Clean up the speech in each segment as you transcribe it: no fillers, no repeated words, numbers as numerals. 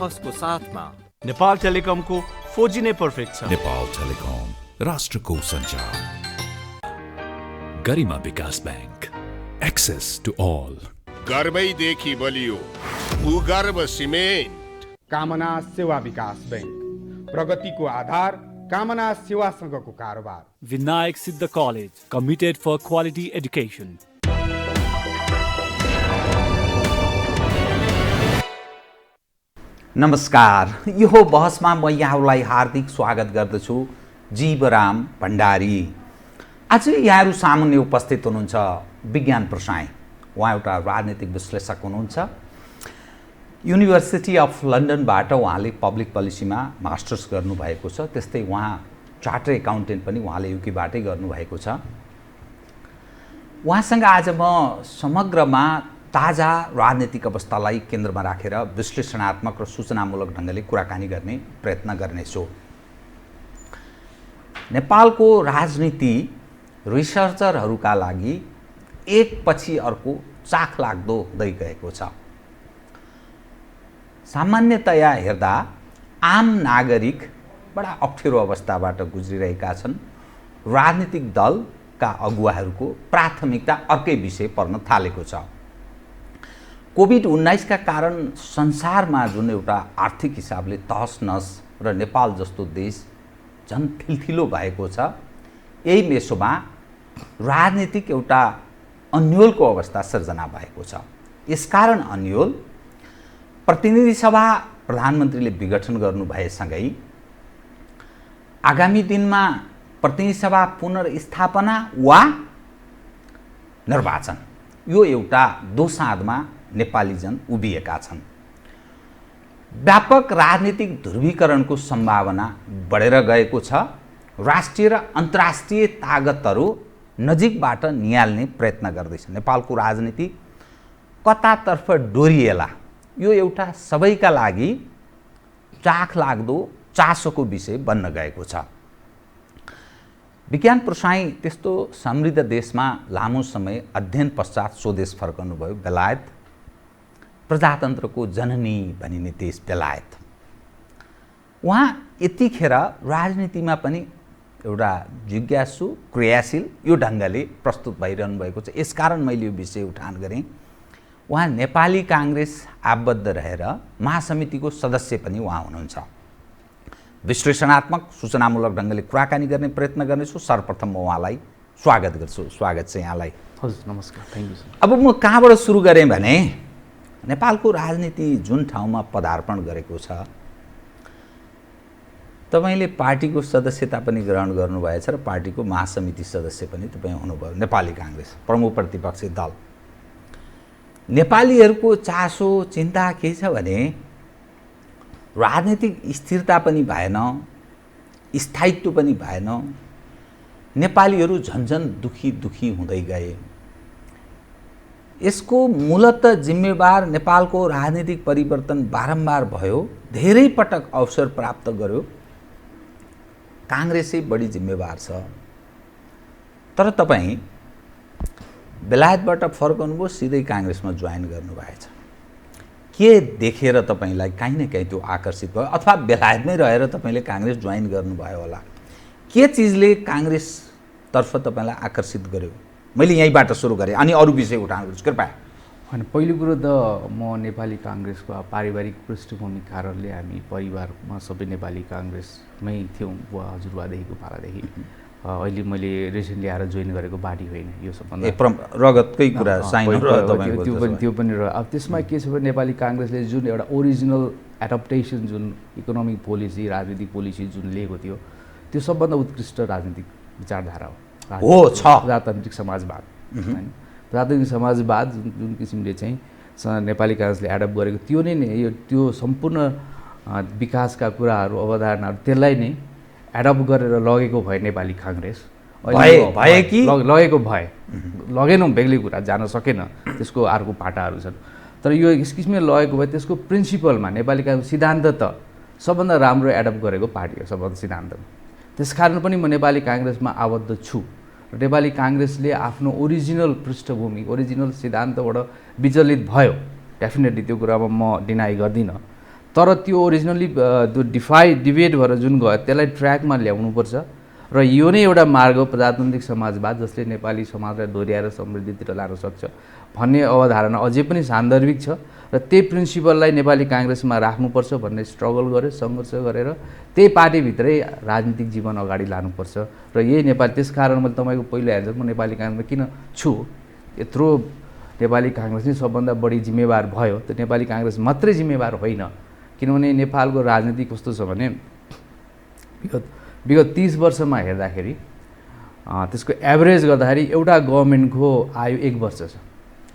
बहसको साथमा नेपाल टेलिकमको 4G नै पर्फेक्ट छ। नेपाल टेलिकम, राष्ट्रको सञ्चार। गरिमा विकास बैंक, एक्सेस टु अल। गर्वैदेखि बलियो भूगर्भ सिमेन्ट। कामना सेवा विकास बैंक, प्रगतिको आधार कामना सेवासँगको कारोबार। Vinayak Siddha college, committed for quality education. नमस्कार, यो बहसमा म यहाँहरूलाई हार्दिक स्वागत गर्दछु। जीवराम भण्डारी। आज यहाँहरू सामुन्ने उपस्थित हुनुहुन्छ विज्ञान प्रसाई। उहाँ एउटा राजनीतिक विश्लेषक हुनुहुन्छ। युनिभर्सिटी अफ लन्डनबाट उहाँले पब्लिक पोलिसीमा मास्टर्स गर्नुभएको छ। त्यस्तै उहाँ चार्टर एकाउन्टेन्ट पनि उहाँले युकेबाटै गर्नुभएको छ। उहाँसँग आज म समग्रमा ताजा राजनीतिक अवस्थालाई केन्द्रमा राखेर विश्लेषणात्मक र सूचनामूलक ढङ्गले कुराकानी गर्ने प्रयत्न गर्नेछु। नेपालको राजनीति रिसर्चरहरूका लागि एकपछि अर्को चाखलाग्दो हुँदै गएको छ। सामान्यतया हेर्दा आम नागरिक बडा अप्ठ्यारो अवस्थाबाट गुज्रिरहेका छन्। राजनीतिक दलका अगुवाहरूको प्राथमिकता अर्कै विषय पर्न थालेको छ। कोभिड-19 का कारण संसारमा जुन एउटा आर्थिक हिसाबले तहस नहस र नेपाल जस्तो देश झन् थिलथिलो भएको छ, यही मेसोमा राजनीतिक एउटा अन्योलको अवस्था सृजना भएको छ। यसकारण अन्योल प्रतिनिधि सभा प्रधानमन्त्रीले विघटन गर्नु भएसँगै आगामी दिनमा प्रतिनिधि सभा पुनर्स्थापना वा निर्वाचन, यो एउटा दोसाँधमा नेपालीजन उभिएका छन्। व्यापक राजनीतिक ध्रुवीकरणको सम्भावना बढेर गएको छ। राष्ट्रिय र अन्तर्राष्ट्रिय तागतहरू नजिकबाट निहाल्ने प्रयत्न गर्दैछ। नेपालको राजनीति कतातर्फ डोरिएला, यो एउटा सबैका लागि चाखलाग्दो चासोको विषय बन्न गएको छ। विज्ञान प्रसाई त्यस्तो समृद्ध देशमा लामो समय अध्ययन पश्चात स्वदेश फर्कनुभयो। बेलायत, प्रजातन्त्रको जननी भनिने देश बेलायत। उहाँ यतिखेर राजनीतिमा पनि एउटा जिज्ञासु, क्रियाशील यो ढङ्गले प्रस्तुत भइरहनु भएको छ। यसकारण मैले यो विषय उठान गरेँ। उहाँ नेपाली काङ्ग्रेस आबद्ध रहेर महासमितिको सदस्य पनि उहाँ हुनुहुन्छ। विश्लेषणात्मक सूचनामूलक ढङ्गले कुराकानी गर्ने प्रयत्न गर्नेछु। सर्वप्रथम म उहाँलाई स्वागत गर्छु। स्वागत छ यहाँलाई। हजुर, नमस्कार, थ्याङ्क यू सर। अब म कहाँबाट सुरु गरेँ भने नेपालको राजनीति जुन ठाउँमा पदार्पण गरेको छ, तपाईँले पार्टीको सदस्यता पनि ग्रहण गर्नुभएछ र पार्टीको महासमिति सदस्य पनि तपाईँ हुनुभयो। नेपाली काङ्ग्रेस प्रमुख प्रतिपक्षी दल। नेपालीहरूको चासो चिन्ता के छ भने राजनीतिक स्थिरता पनि भएन, स्थायित्व पनि भएन। नेपालीहरू झन्झन दुखी हुँदै गए। यसको मूलत जिम्मेवार नेपालको राजनीतिक परिवर्तन बारम्बार भयो, धेरै पटक अवसर प्राप्त गर्यो। काङ्ग्रेसै बढी जिम्मेवार छ। तर तपाईँ बेलायतबाट फर्कनुभयो, सिधै काङ्ग्रेसमा जोइन गर्नुभएछ। के देखेर तपाईँलाई काहीँ न काहीँ त्यो आकर्षित भयो, अथवा बेलायतमै रहेर तपाईँले काङ्ग्रेस जोइन गर्नुभयो होला? के चिजले काङ्ग्रेसतर्फ तपाईँलाई आकर्षित गर्यो? मैले यहीँबाट सुरु गरेँ, अनि अरू विषय उठान गर्छु कृपया। होइन, पहिलो कुरो त म नेपाली काङ्ग्रेसको पारिवारिक पृष्ठभूमि कारणले हामी परिवारमा सबै नेपाली काङ्ग्रेसमै थियौँ। बुवा हजुरबादेखिको पालादेखि। अहिले मैले रिसेन्टली आएर जोइन गरेको पार्टी होइन, यो सबभन्दा रगतकै कुरा त्यो पनि र अब त्यसमा के छ भने नेपाली काङ्ग्रेसले जुन एउटा ओरिजिनल एडप्टेसन, जुन इकोनोमिक पोलिसी, राजनीतिक पोलिसी जुन लिएको थियो, त्यो सबभन्दा उत्कृष्ट राजनीतिक विचारधारा हो। प्रजातान्त्रिक समाजवाद। होइन, प्रजातान्त्रिक समाजवाद जुन किसिमले चाहिँ नेपाली काङ्ग्रेसले एडप्ट गरेको त्यो नै त्यो सम्पूर्ण विकासका कुराहरू, अवधारणाहरू त्यसलाई नै एडप्ट गरेर लगेको भए नेपाली काङ्ग्रेस लगेको भए, लगेनौँ बेग्लै कुरा, जान सकेन, त्यसको अर्को पाटाहरू छन्। तर यो यस किसिमले लगेको भए त्यसको प्रिन्सिपलमा नेपाली काङ्ग्रेस सिद्धान्त त सबभन्दा राम्रो एडप्ट गरेको पार्टी हो सबभन्दा सिद्धान्तमा। त्यसकारण पनि म नेपाली काङ्ग्रेसमा आबद्ध छु। र नेपाली काङ्ग्रेसले आफ्नो ओरिजिनल पृष्ठभूमि, ओरिजिनल सिद्धान्तबाट विचलित भयो, डेफिनेटली त्यो कुरामा म डिनाइ गर्दिनँ। तर त्यो ओरिजिनली त्यो डिबेट भएर जुन गयो त्यसलाई ट्र्याकमा ल्याउनुपर्छ र यो नै एउटा मार्ग प्रजातान्त्रिक समाजवाद जसले नेपाली समाजलाई दोहोऱ्याएर समृद्धितिर लान सक्छ भन्ने अवधारणा अझै पनि सान्दर्भिक छ र त्यही प्रिन्सिपललाई नेपाली काङ्ग्रेसमा राख्नुपर्छ भन्ने स्ट्रगल गरे, सङ्घर्ष गरेर त्यही पार्टीभित्रै राजनीतिक जीवन अगाडि लानुपर्छ र यही नेपाली। त्यसकारण मैले तपाईँको पहिलो हेर्छ म नेपाली काङ्ग्रेसमा किन छु, यत्रो नेपाली काङ्ग्रेस नै सबभन्दा बढी जिम्मेवार भयो। त नेपाली काङ्ग्रेस मात्रै जिम्मेवार होइन, किनभने नेपालको राजनीति कस्तो छ भने विगत 30 वर्षमा हेर्दाखेरि त्यसको एभरेज गर्दाखेरि एउटा गभर्मेन्टको आयु 1 वर्ष छ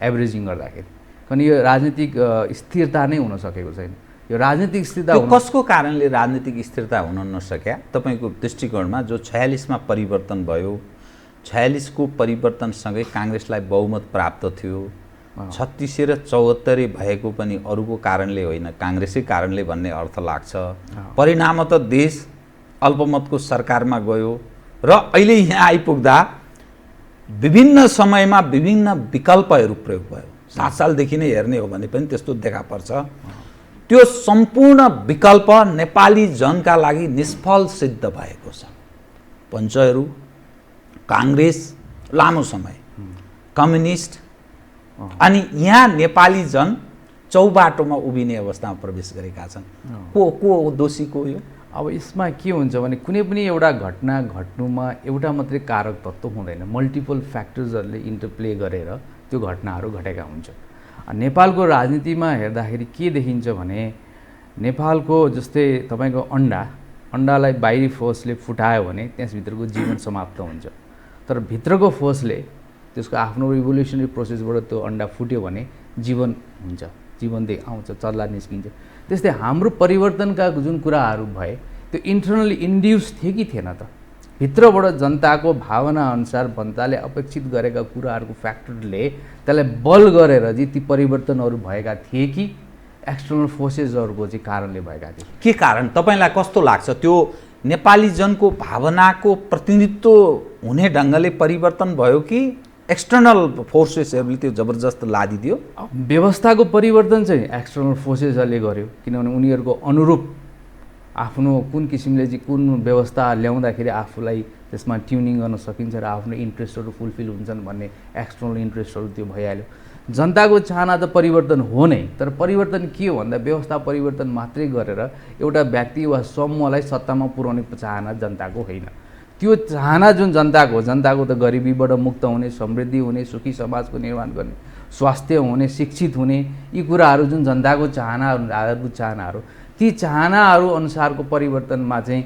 एभरेजिङ गर्दाखेरि। किन यो राजनीतिक स्थिरता नै हुन सकेको छैन। यो राजनीतिक स्थिरता कसको कारणले राजनीतिक स्थिरता हुन नसक्या तपाईँको दृष्टिकोणमा? जो 46 मा परिवर्तन भयो, 46 को परिवर्तनसँगै काङ्ग्रेसलाई बहुमत प्राप्त थियो, 36 र 74 भएको पनि अरूको कारणले होइन काङ्ग्रेसै कारणले भन्ने अर्थ लाग्छ। परिणामतः देश अल्पमतको सरकारमा गयो र अहिले यहाँ आइपुग्दा विभिन्न समयमा विभिन्न विकल्पहरू प्रयोग भयो। 7 सालदेखि नै हेर्ने हो भने पनि त्यस्तो देखा पर्छ। त्यो सम्पूर्ण विकल्प नेपाली जनका लागि निष्फल सिद्ध भएको छ। पञ्चहरू, काङ्ग्रेस, लामो समय कम्युनिस्ट, अनि यहाँ नेपाली जन चौबाटोमा उभिने अवस्थामा प्रवेश गरेका छन्। को दोषी को यो? अब यसमा के हुन्छ भने कुनै पनि एउटा घटना घट्नुमा एउटा मात्रै कारक तत्त्व हुँदैन, मल्टिपल फ्याक्टर्सहरूले इन्टरप्ले गरेर त्यो घटनाहरू घटेका हुन्छ। नेपालको राजनीतिमा हेर्दाखेरि के देखिन्छ भने नेपालको जस्तै तपाईँको अन्डालाई बाहिरी फोर्सले फुटायो भने त्यसभित्रको जीवन समाप्त हुन्छ, तर भित्रको फोर्सले त्यसको आफ्नो रिभोल्युसनरी प्रोसेसबाट त्यो अन्डा फुट्यो भने जीवन हुन्छ, जीवनदेखि आउँछ, चल्ला निस्किन्छ। त्यस्तै हाम्रो परिवर्तनका जुन कुराहरू भए त्यो इन्टरनली इन्ड्युस थिए कि थिएन त? भित्रबाट जनताको भावना अनुसार जनताले अपेक्षित गरेका कुराहरूको फ्याक्टरले त्यसलाई बल गरेर चाहिँ ती परिवर्तनहरू भएका थिए कि एक्सटर्नल फोर्सेसहरूको चाहिँ कारणले भएका थिए? के कारण तपाईँलाई कस्तो लाग्छ? त्यो नेपाली जनको भावनाको प्रतिनिधित्व हुने ढङ्गले परिवर्तन भयो कि एक्सटर्नल फोर्सेसहरूले त्यो जबरजस्त लादिदियो? व्यवस्थाको परिवर्तन चाहिँ एक्सटर्नल फोर्सेसहरूले गर्यो, किनभने उनीहरूको अनुरूप आफ्नो कुन किसिमले चाहिँ कुन व्यवस्था ल्याउँदाखेरि आफूलाई त्यसमा ट्युनिङ गर्न सकिन्छ र आफ्नो इन्ट्रेस्टहरू फुलफिल हुन्छन् भन्ने एक्सटर्नल इन्ट्रेस्टहरू त्यो भइहाल्यो। जनताको चाहना त परिवर्तन हो नै, तर परिवर्तन के हो भन्दा व्यवस्था परिवर्तन मात्रै गरेर एउटा व्यक्ति वा समूहलाई सत्तामा पुर्याउने चाहना जनताको होइन। त्यो चाहना जुन जनताको त गरिबीबाट मुक्त हुने, समृद्धि हुने, सुखी समाजको निर्माण गर्ने, स्वास्थ्य हुने, शिक्षित हुने, यी कुराहरू जुन जनताको चाहनाहरू, आधारभूत चाहनाहरू, ती चाहनाहरू अनुसारको परिवर्तनमा चाहिँ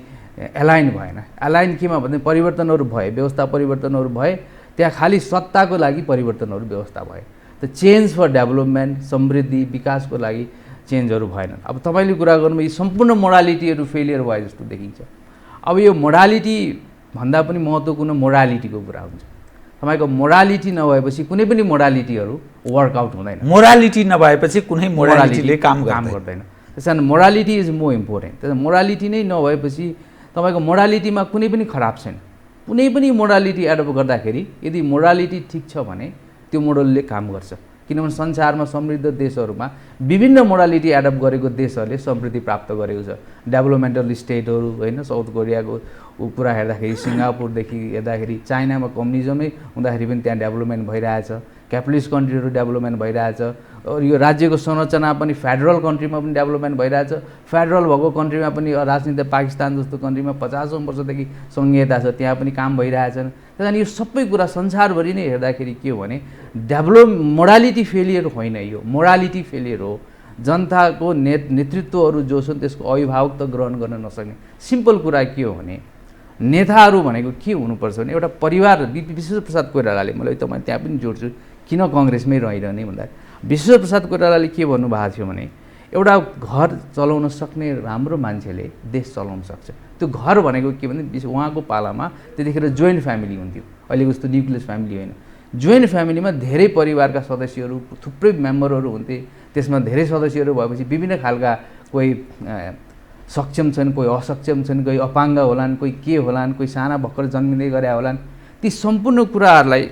एलाइन भएन। एलाइन केमा भने परिवर्तनहरू भए, व्यवस्था परिवर्तनहरू भए, त्यहाँ खालि सत्ताको लागि परिवर्तनहरू व्यवस्था भए, त चेन्ज फर डेभलपमेन्ट, समृद्धि, विकासको लागि चेन्जहरू भएनन्। अब तपाईँले कुरा गर्नुभयो यी सम्पूर्ण मोडालिटीहरू फेलियर भए जस्तो देखिन्छ। अब यो मोडालिटी भन्दा पनि महत्त्वपूर्ण मोडालिटीको कुरा हुन्छ। तपाईँको मोडालिटी नभएपछि कुनै पनि मोडालिटीहरू वर्कआउट हुँदैन। मोरालिटी नभएपछि कुनै मोडालिटीले काम गर्दैन। त्यस कारण मोरालिटी इज मोर इम्पोर्टेन्ट। त्यस मोरालिटी नै नभएपछि तपाईँको मोडालिटीमा कुनै पनि खराब छैन। कुनै पनि मोडालिटी एडप्ट गर्दाखेरि यदि मोडालिटी ठिक छ भने त्यो मोडलले काम गर्छ, किनभने संसारमा समृद्ध देशहरूमा विभिन्न मोडालिटी एडप्ट गरेको देशहरूले समृद्धि प्राप्त गरेको छ। डेभलपमेन्टल स्टेटहरू होइन, साउथ कोरियाको कुरा हेर्दाखेरि, सिङ्गापुरदेखि हेर्दाखेरि, चाइनामा कम्युनिजमै हुँदाखेरि पनि त्यहाँ डेभलपमेन्ट भइरहेछ, क्यापिटलिस्ट कन्ट्रीहरू डेभलपमेन्ट भइरहेछ। यो राज्यको संरचना पनि फेडरल कन्ट्रीमा पनि डेभलपमेन्ट भइरहेछ। फेडरल भएको कन्ट्रीमा पनि राजनीति पाकिस्तान जस्तो कन्ट्रीमा 50औं वर्षदेखि सङ्घीयता छ, त्यहाँ पनि काम भइरहेछन्। त्यस कारण यो सबै कुरा संसारभरि नै हेर्दाखेरि के हो भने मोडालिटी फेलियर होइन, यो मोडालिटी फेलियर हो। जनताको नेतृत्वहरू जो छन् त्यसको अभिभावक ग्रहण गर्न नसक्ने। सिम्पल कुरा के हो भने नेताहरू भनेको के हुनुपर्छ भने एउटा परिवार, विश्वेश्वरप्रसाद कोइरालाले, मलाई तपाईँ त्यहाँ पनि जोड्छु किन कङ्ग्रेसमै रहिरहने भन्दा, विश्वेश्वरप्रसाद कोइरालाले के भन्नुभएको थियो भने एउटा घर चलाउन सक्ने राम्रो मान्छेले देश चलाउन सक्छ। त्यो घर भनेको के भने उहाँको पालामा त्यतिखेर जोइन्ट फ्यामिली हुन्थ्यो, अहिलेको जस्तो न्युक्लियस फ्यामिली होइन। जोइन्ट फ्यामिलीमा धेरै परिवारका सदस्यहरू, थुप्रै मेम्बरहरू हुन्थे। त्यसमा धेरै सदस्यहरू भएपछि विभिन्न खालका कोही सक्षम छन्, कोही असक्षम छन्, कोही अपाङ्ग होलान्, कोही के होलान्, कोही साना भर्खर जन्मिँदै गरे होलान्। ती सम्पूर्ण कुराहरूलाई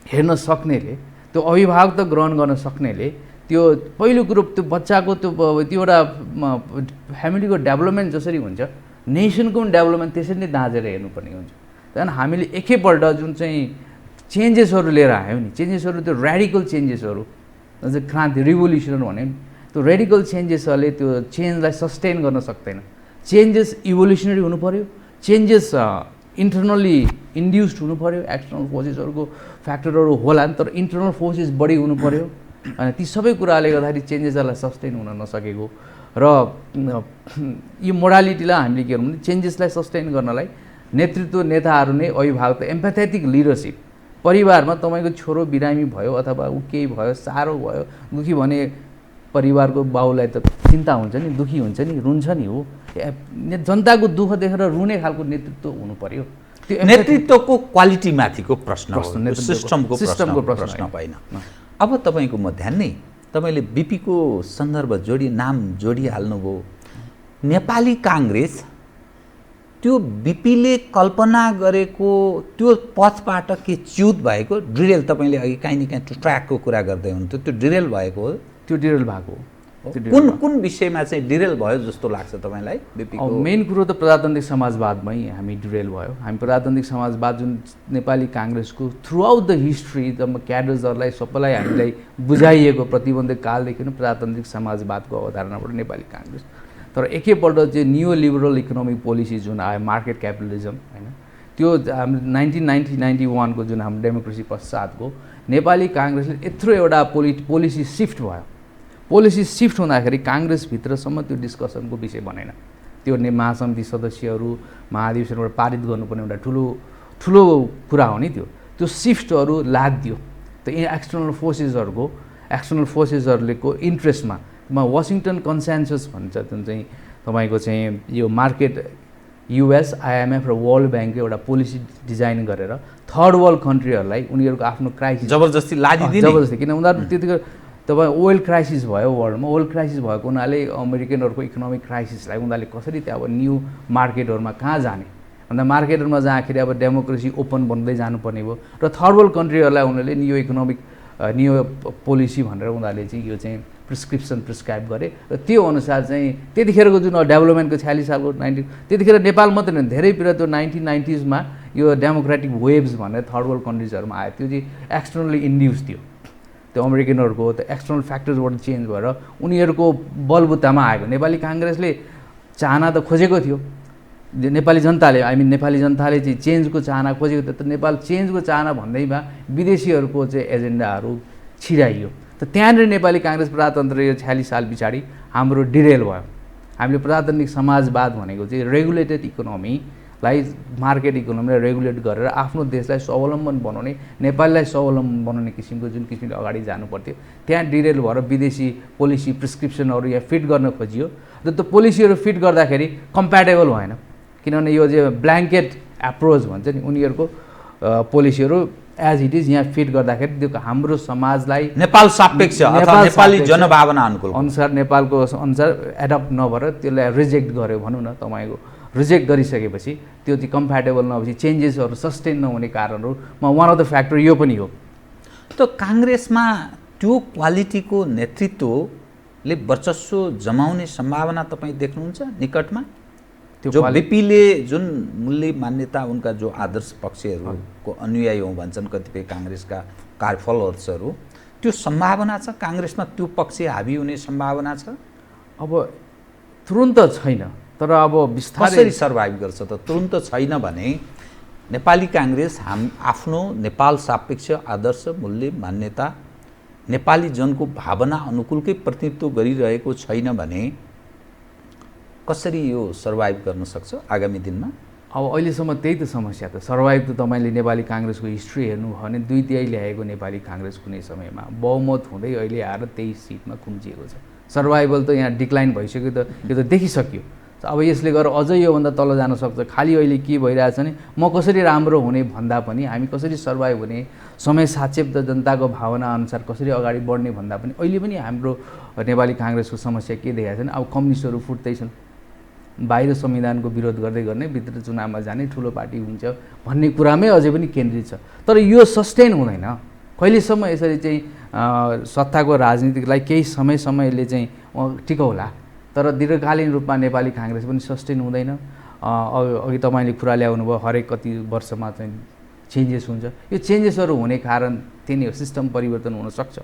हेर्न सक्नेले, त्यो अभिभावक ग्रहण गर्न सक्नेले त्यो पहिलो कुरो त्यो बच्चाको त्यो एउटा फ्यामिलीको डेभलपमेन्ट जसरी हुन्छ नेसनको पनि डेभलपमेन्ट त्यसरी नै दाँजेर हेर्नुपर्ने हुन्छ। त्यहाँदेखि हामीले एकैपल्ट जुन चाहिँ चेन्जेसहरू लिएर आयौँ नि, चेन्जेसहरू त्यो रेडिकल चेन्जेसहरू जस्तै क्रान्ति रिभोल्युसन भन्यो नि, त्यो रेडिकल चेन्जेसहरूले त्यो चेन्जलाई सस्टेन गर्न सक्दैन। चेन्जेस इभोल्युसनरी हुनु पऱ्यो, चेन्जेस इन्टरनली इन्ड्युस्ड हुनु पऱ्यो, एक्सटर्नल फोर्सेसहरूको फ्याक्टरहरू होला नि, तर इन्टरनल फोर्सेस बढी हुनु पऱ्यो। अनि ती सबै कुराले गर्दाखेरि चेन्जेसहरूलाई सस्टेन हुन नसकेको र यो मोडालिटीलाई हामीले के गर्नु भने चेन्जेसलाई सस्टेन गर्नलाई नेतृत्व नेताहरू नै अभिभावक एम्प्याथेटिक लिडरसिप, परिवारमा तपाईँको छोरो बिरामी भयो अथवा ऊ केही भयो, साह्रो भयो, दुःखी भने परिवारको बाउलाई त चिन्ता हुन्छ नि, दुःखी हुन्छ नि, रुन्छ नि हो। जनताको दुःख देखेर रुने खालको नेतृत्व हुनु पर्यो। त्यो नेतृत्वको क्वालिटीमाथिको प्रश्न हो, सिस्टमको प्रश्न होइन। अब तपाईँको म ध्यान नै तपाईँले बिपीको सन्दर्भ नाम जोडिहाल्नुभयो। नेपाली काङ्ग्रेस त्यो बिपीले कल्पना गरेको त्यो पथबाट के च्युत भएको डिरेल, तपाईँले अघि काहीँ न काहीँ ट्र्याकको कुरा गर्दै हुनुहुन्थ्यो, त्यो डिरेल भएको हो? त्यो डिरेल भएको हो। कुन विषयमा चाहिँ डिरेल भयो जस्तो लाग्छ तपाईँलाई? बिपीको मेन कुरो त प्रजातान्त्रिक समाजवादमै हामी डिरेल भयो। हामी प्रजातान्त्रिक समाजवाद जुन नेपाली काङ्ग्रेसको थ्रु आउट द हिस्ट्री क्याडर्सहरूलाई सबैलाई हामीलाई बुझाइएको प्रतिबन्धित कालदेखि नै प्रजातान्त्रिक समाजवादको अवधारणाबाट नेपाली काङ्ग्रेस, तर एकैपल्ट चाहिँ नियो लिबरल इकोनोमिक पोलिसी जुन आयो, मार्केट क्यापिटलिजम होइन, त्यो हाम्रो 1991को जुन हाम्रो डेमोक्रेसी पश्चातको नेपाली काङ्ग्रेसले यत्रो एउटा पोलिसी सिफ्ट भयो। पोलिसी सिफ्ट हुँदाखेरि काङ्ग्रेसभित्रसम्म त्यो डिस्कसनको विषय बनेन। त्यो महासमिति सदस्यहरू महाधिवेशनबाट पारित गर्नुपर्ने एउटा ठुलो कुरा हो नि त्यो सिफ्टहरू लादियो। त एक्सटर्नल फोर्सेसहरूको इन्ट्रेस्टमा वासिङटन कन्सेन्सस भन्छ, जुन चाहिँ तपाईँको चाहिँ यो मार्केट युएस IMF र वर्ल्ड ब्याङ्कले एउटा पोलिसी डिजाइन गरेर थर्ड वर्ल्ड कन्ट्रीहरूलाई उनीहरूको आफ्नो क्राइसिस जबरजस्ती लादिदिने, जबरजस्ती, किन उनीहरू त्यतिखेर तपाईँ ओइल क्राइसिस भयो वर्ल्डमा, ओइल क्राइसिस भएको हुनाले अमेरिकनहरूको इकोनोमिक क्राइसिसलाई उनीहरूले कसरी त्यहाँ अब न्यू मार्केटहरूमा कहाँ जाने भन्दा मार्केटहरूमा जाँदाखेरि अब डेमोक्रेसी ओपन बन्दै जानुपर्ने भयो र थर्ड वर्ल्ड कन्ट्रीहरूलाई उनीहरूले नियो पोलिसी भनेर उनीहरूले चाहिँ यो चाहिँ प्रिस्क्राइब गरे र त्यो अनुसार चाहिँ त्यतिखेरको जुन डेभलपमेन्टको 46 सालको त्यतिखेर नेपाल मात्रै होइन धेरैतिर त्यो 1990sमा यो डेमोक्रेटिक वेभ्स भनेर थर्ड वर्ल्ड कन्ट्रिजहरूमा आयो। त्यो चाहिँ एक्सटर्नली इन्ड्युस थियो, त्यो अमेरिकनहरूको त्यो एक्सटर्नल फ्याक्टर्सबाट चेन्ज भएर उनीहरूको बलबुतामा आएको। नेपाली काङ्ग्रेसले चाहना त खोजेको थियो, नेपाली जनताले नेपाली जनताले चाहिँ चेन्जको चाहना खोजेको थियो, तर नेपाल चेन्जको चाहना भन्दैमा विदेशीहरूको चाहिँ एजेन्डाहरू छिराइयो। त त्यहाँनिर नेपाली काङ्ग्रेस प्रजातन्त्र यो 46 साल पछाडि हाम्रो डिरेल भयो। हामीले प्रजातान्त्रिक समाजवाद भनेको चाहिँ रेगुलेटेड इकोनोमीलाई मार्केट इकोनोमीलाई रेगुलेट गरेर आफ्नो देशलाई स्वावलम्बन बनाउने, नेपाललाई स्वावलम्बन बनाउने किसिमको जुन किसिमले अगाडि जानु पर्थ्यो, त्यहाँ डिरेल भएर विदेशी पोलिसी प्रिस्क्रिप्सनहरू यहाँ फिट गर्न खोजियो र त्यो पोलिसीहरू फिट गर्दाखेरि कम्प्याटेबल भएन, किनभने यो चाहिँ ब्ल्याङ्केट एप्रोच भन्छ नि, उनीहरूको पोलिसीहरू एज इट इज यहाँ फिट गर्दाखेरि त्यो हाम्रो समाजलाई नेपाल सापेक्ष अथवा नेपाली जनभावना अनुसार नेपालको अनुसार एडप्ट नभएर त्यसलाई रिजेक्ट गर्यो भनौँ न। तपाईँको रिजेक्ट गरिसकेपछि त्यो चाहिँ कम्प्याटेबल नभएपछि चेन्जेसहरू सस्टेन नहुने कारणहरूमा वान अफ द फ्याक्टर यो पनि हो। त काङ्ग्रेसमा त्यो क्वालिटीको नेतृत्वले वर्चस्व जमाउने सम्भावना तपाईँ देख्नुहुन्छ निकटमा? जो बिपीले जुन मूल्य मान्यता उनका जो आदर्श पक्षहरूको अनुयायी हौँ भन्छन् कतिपय काङ्ग्रेसका फलोवर्सहरू, त्यो सम्भावना छ काङ्ग्रेसमा त्यो पक्ष हाबी हुने सम्भावना छ? अब तुरुन्त छैन, तर अब बिस्तारै कसरी सर्भाइभ गर्छ त? तुरुन्त छैन भने नेपाली काङ्ग्रेस आफ्नो नेपाल सापेक्ष आदर्श मूल्य मान्यता नेपाली जनको भावना अनुकूलकै प्रतिनिधित्व गरिरहेको छैन भने कसरी यो सर्भाइभ गर्न सक्छ आगामी दिनमा? अब अहिलेसम्म त्यही त समस्या त। सर्भाइभ त तपाईँले नेपाली काङ्ग्रेसको हिस्ट्री हेर्नुभयो भने 2/3 ल्याएको नेपाली काङ्ग्रेस कुनै समयमा बहुमत हुँदै अहिले आएर 23 सिटमा कुम्चिएको छ। सर्भाइभल त यहाँ डिक्लाइन भइसक्यो, त यो त देखिसक्यो। अब यसले गर्दा अझै योभन्दा तल जान सक्छ। खालि अहिले के भइरहेछ भने म कसरी राम्रो हुने भन्दा पनि हामी कसरी सर्भाइभ हुने, समय सापेक्ष जनताको भावना अनुसार कसरी अगाडि बढ्ने भन्दा पनि अहिले पनि हाम्रो नेपाली काङ्ग्रेसको समस्या के देखाएको छ भने अब कम्युनिस्टहरू फुट्दैछन्, बाहिर संविधानको विरोध गर्दै गर्ने, भित्र चुनावमा जाने, ठुलो पार्टी हुन्छ भन्ने कुरामै अझै पनि केन्द्रित छ। तर यो सस्टेन हुँदैन, कहिलेसम्म यसरी चाहिँ सत्ताको राजनीतिलाई केही समयले चाहिँ टिकाउला, तर दीर्घकालीन रूपमा नेपाली काङ्ग्रेस पनि सस्टेन हुँदैन। अघि तपाईँले कुरा ल्याउनु भयो हरेक कति वर्षमा चाहिँ चेन्जेस हुन्छ। यो चेन्जेसहरू हुने कारण त्यही नै हो, सिस्टम परिवर्तन हुनसक्छ।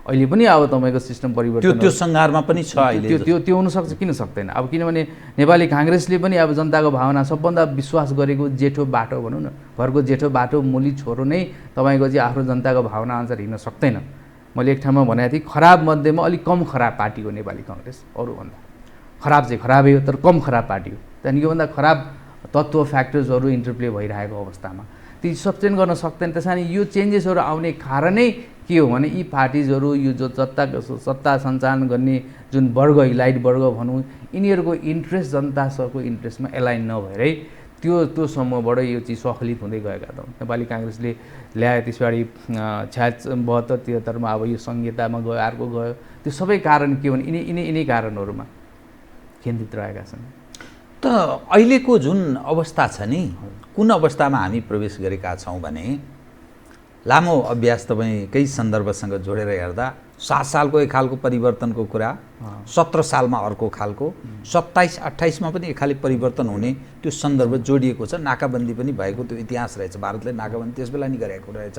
अहिले पनि अब तपाईँको सिस्टम परिवर्तन त्यो सङ्घारमा पनि छ अहिले। त्यो हुनसक्छ, किन सक्दैन? अब किनभने नेपाली काङ्ग्रेसले पनि अब जनताको भावना सबभन्दा विश्वास गरेको जेठो बाटो भनौँ न, घरको जेठो बाटो मुली छोरो नै तपाईँको चाहिँ आफ्नो जनताको भावना अनुसार हिँड्न सक्दैन। मैले एक ठाउँमा भनेको थिएँ खराब मध्येमा अलिक कम खराब पार्टी हो नेपाली काङ्ग्रेस, अरूभन्दा खराब चाहिँ खराबै हो तर कम खराब पार्टी हो। त्यहाँदेखि योभन्दा खराब तत्त्व फ्याक्टर्सहरू इन्टरप्ले भइरहेको अवस्थामा ती सस्टेन गर्न सक्दैन। त्यस कारण यो चेन्जेसहरू आउने कारणै के हो भने यी पार्टिजहरू यो जो सत्ता सञ्चालन गर्ने जुन वर्ग इलाइट वर्ग भनौँ यिनीहरूको इन्ट्रेस्ट जनतासँगको इन्ट्रेस्टमा एलाइन नभएरै त्यो समूहबाट यो चिज सखलित हुँदै गएका छौँ। नेपाली काङ्ग्रेसले ल्याए त्यस पछाडि 72-73मा अब यो संहितामा गयो, अर्को गयो। त्यो सबै कारण के भने यिनै कारणहरूमा केन्द्रित रहेका छन्। त अहिलेको जुन अवस्था छ नि, कुन अवस्थामा हामी प्रवेश गरेका छौँ भने लामो अभ्यास तपाईँ केही सन्दर्भसँग जोडेर हेर्दा 7 सालको एक खालको परिवर्तनको कुरा, 17 सालमा अर्को खालको, 27-28मा पनि एक खाले परिवर्तन हुने त्यो सन्दर्भ जोडिएको छ। नाकाबन्दी पनि भएको त्यो इतिहास रहेछ, भारतले नाकाबन्दी त्यस बेला नि गरेको रहेछ।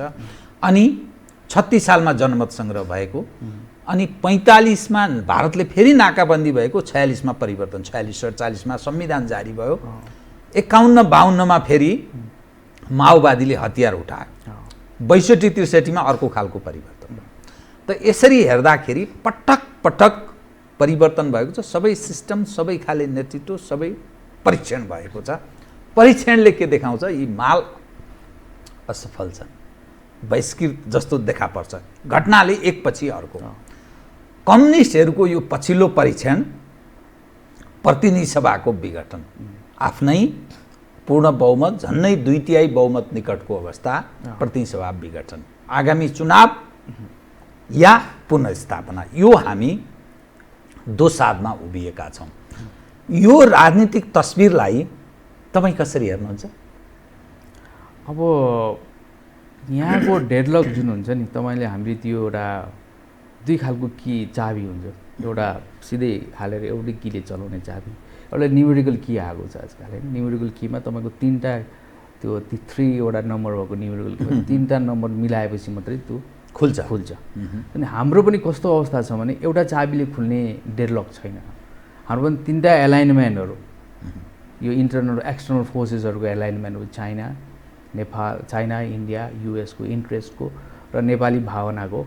अनि 36 सालमा जनमत सङ्ग्रह भएको, अनि 45मा भारतले फेरि नाकाबन्दी भएको, 46मा परिवर्तन, 46-47मा संविधान जारी भयो, 51-52मा फेरि माओवादीले हतियार उठायो, 62-63मा अर्को खालको परिवर्तन। त यसरी हेर्दाखेरि पटक पटक परिवर्तन भएको छ। सबै सिस्टम, सबै खाले नेतृत्व, सबै परीक्षण भएको छ। परीक्षणले के देखाउँछ? यी माल असफल छन्, बहिष्कृत जस्तो देखा पर्छ। घटनाले एकपछि अर्को। कम्युनिस्टहरूको यो पछिल्लो परीक्षण प्रतिनिधि सभाको विघटन, आफ्नै पूर्ण बहुमत, झन्नै 2/3 बहुमत निकटको अवस्था, प्रतिनिधि सभा विघटन, आगामी चुनाव या पुनर्स्थापना, यो हामी दोसाधमा उभिएका छौँ। यो राजनीतिक तस्बिरलाई तपाईँ कसरी हेर्नुहुन्छ? अब यहाँको डेडलक जुन हुन्छ नि, तपाईँले हामीले त्यो एउटा दुई खालको की चाबी हुन्छ। एउटा सिधै हालेर एउटै कीले चलाउने चाबी, एउटा न्युमेरिकल की आएको छ आजकल होइन। न्युमेरिकल कीमा तपाईँको 3टा त्यो 3वटा नम्बर भएको न्युमेरिकल की, 3टा नम्बर मिलाएपछि मात्रै त्यो खुल्छ। अनि हाम्रो पनि कस्तो अवस्था छ भने एउटा चाबीले खुल्ने डेडलक छैन। हाम्रो पनि 3टा एलाइनमेन्टहरू, यो इन्टरनल एक्सटर्नल फोर्सेसहरूको एलाइनमेन्ट हो, चाइना, इन्डिया, युएसको इन्ट्रेस्टको र नेपाली भावनाको,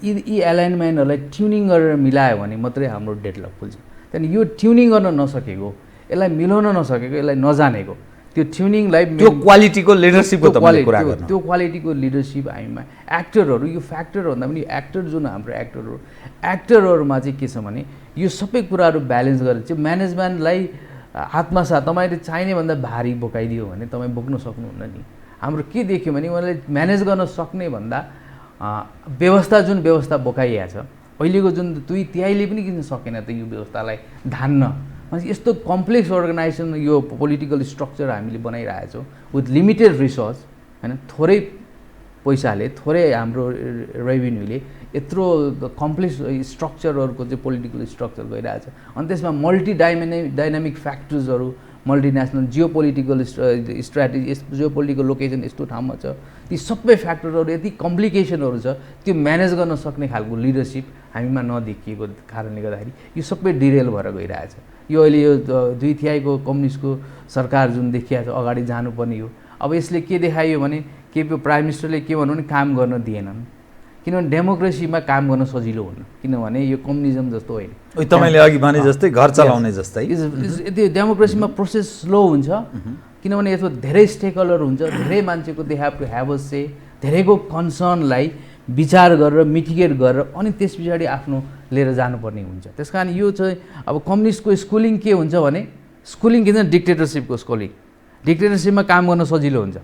यी एलाइनमेन्टहरूलाई ट्युनिङ गरेर मिलायो भने मात्रै हाम्रो डेडलक खुल्छ। त्यहाँदेखि यो ट्युनिङ गर्न नसकेको, यसलाई मिलाउन नसकेको, यसलाई नजानेको, त्यो ट्युनिङलाई त्यो क्वालिटीको लिडरसिपको त्यो क्वालिटीको लिडरसिप हामीमा एक्टरहरू, यो फ्याक्टर भन्दा पनि एक्टर जुन हाम्रो एक्टरहरूमा चाहिँ के छ भने यो सबै कुराहरू ब्यालेन्स गरेर चाहिँ म्यानेजमेन्टलाई आत्मसात तपाईँले चाहिने भन्दा भारी बोकाइदियो भने तपाईँ बोक्न सक्नुहुन्न नि। हाम्रो के देख्यो भने उनीहरूले म्यानेज गर्न सक्ने भन्दा व्यवस्था बोकाइएको छ। अहिलेको जुन 2/3 पनि किन सकेन त यो व्यवस्थालाई धान्न। यस्तो कम्प्लेक्स अर्गनाइजेसन, यो पोलिटिकल स्ट्रक्चर हामीले बनाइरहेछौँ विथ लिमिटेड रिसोर्स होइन, थोरै पैसाले, थोरै हाम्रो रेभिन्यूले यत्रो कम्प्लेक्स स्ट्रक्चरहरूको चाहिँ पोलिटिकल स्ट्रक्चर गइरहेछ। अनि त्यसमा डाइनामिक फ्याक्टर्सहरू, multinational geopolitical strategy, geopolitical location यस्तो ठाउँमा छ, ती सबै फ्याक्टरहरू यति कम्प्लिकेसनहरू छ, त्यो म्यानेज गर्न सक्ने खालको लिडरसिप हामीमा नदेखिएको कारणले गर्दाखेरि यो सबै डिरेल भएर गइरहेछ। यो अहिले यो 2/3 कम्युनिस्टको सरकार जुन देखिएको छ अगाडि जानुपर्ने हो। अब यसले के देखायो भने प्राइम मिनिस्टरले के भन्नु भने काम गर्न दिएनन्, किनभने डेमोक्रेसीमा काम गर्न सजिलो हुन्न, किनभने यो कम्युनिजम जस्तो होइन। तपाईँले अघि भने जस्तै घर चलाउने जस्तै त्यो डेमोक्रेसीमा प्रोसेस स्लो हुन्छ, किनभने यसमा धेरै स्टेक होल्डर हुन्छ, धेरै मान्छेको they have to have a say, धेरैको कन्सर्नलाई विचार गरेर मिटिगेट गरेर अनि त्यस पछाडि आफ्नो लिएर जानुपर्ने हुन्छ। त्यस कारण यो चाहिँ अब कम्युनिस्टको स्कुलिङ के हुन्छ भने स्कुलिङ किन डिक्टेटरसिपको स्कुलिङ, डिक्टेटरसिपमा काम गर्न सजिलो हुन्छ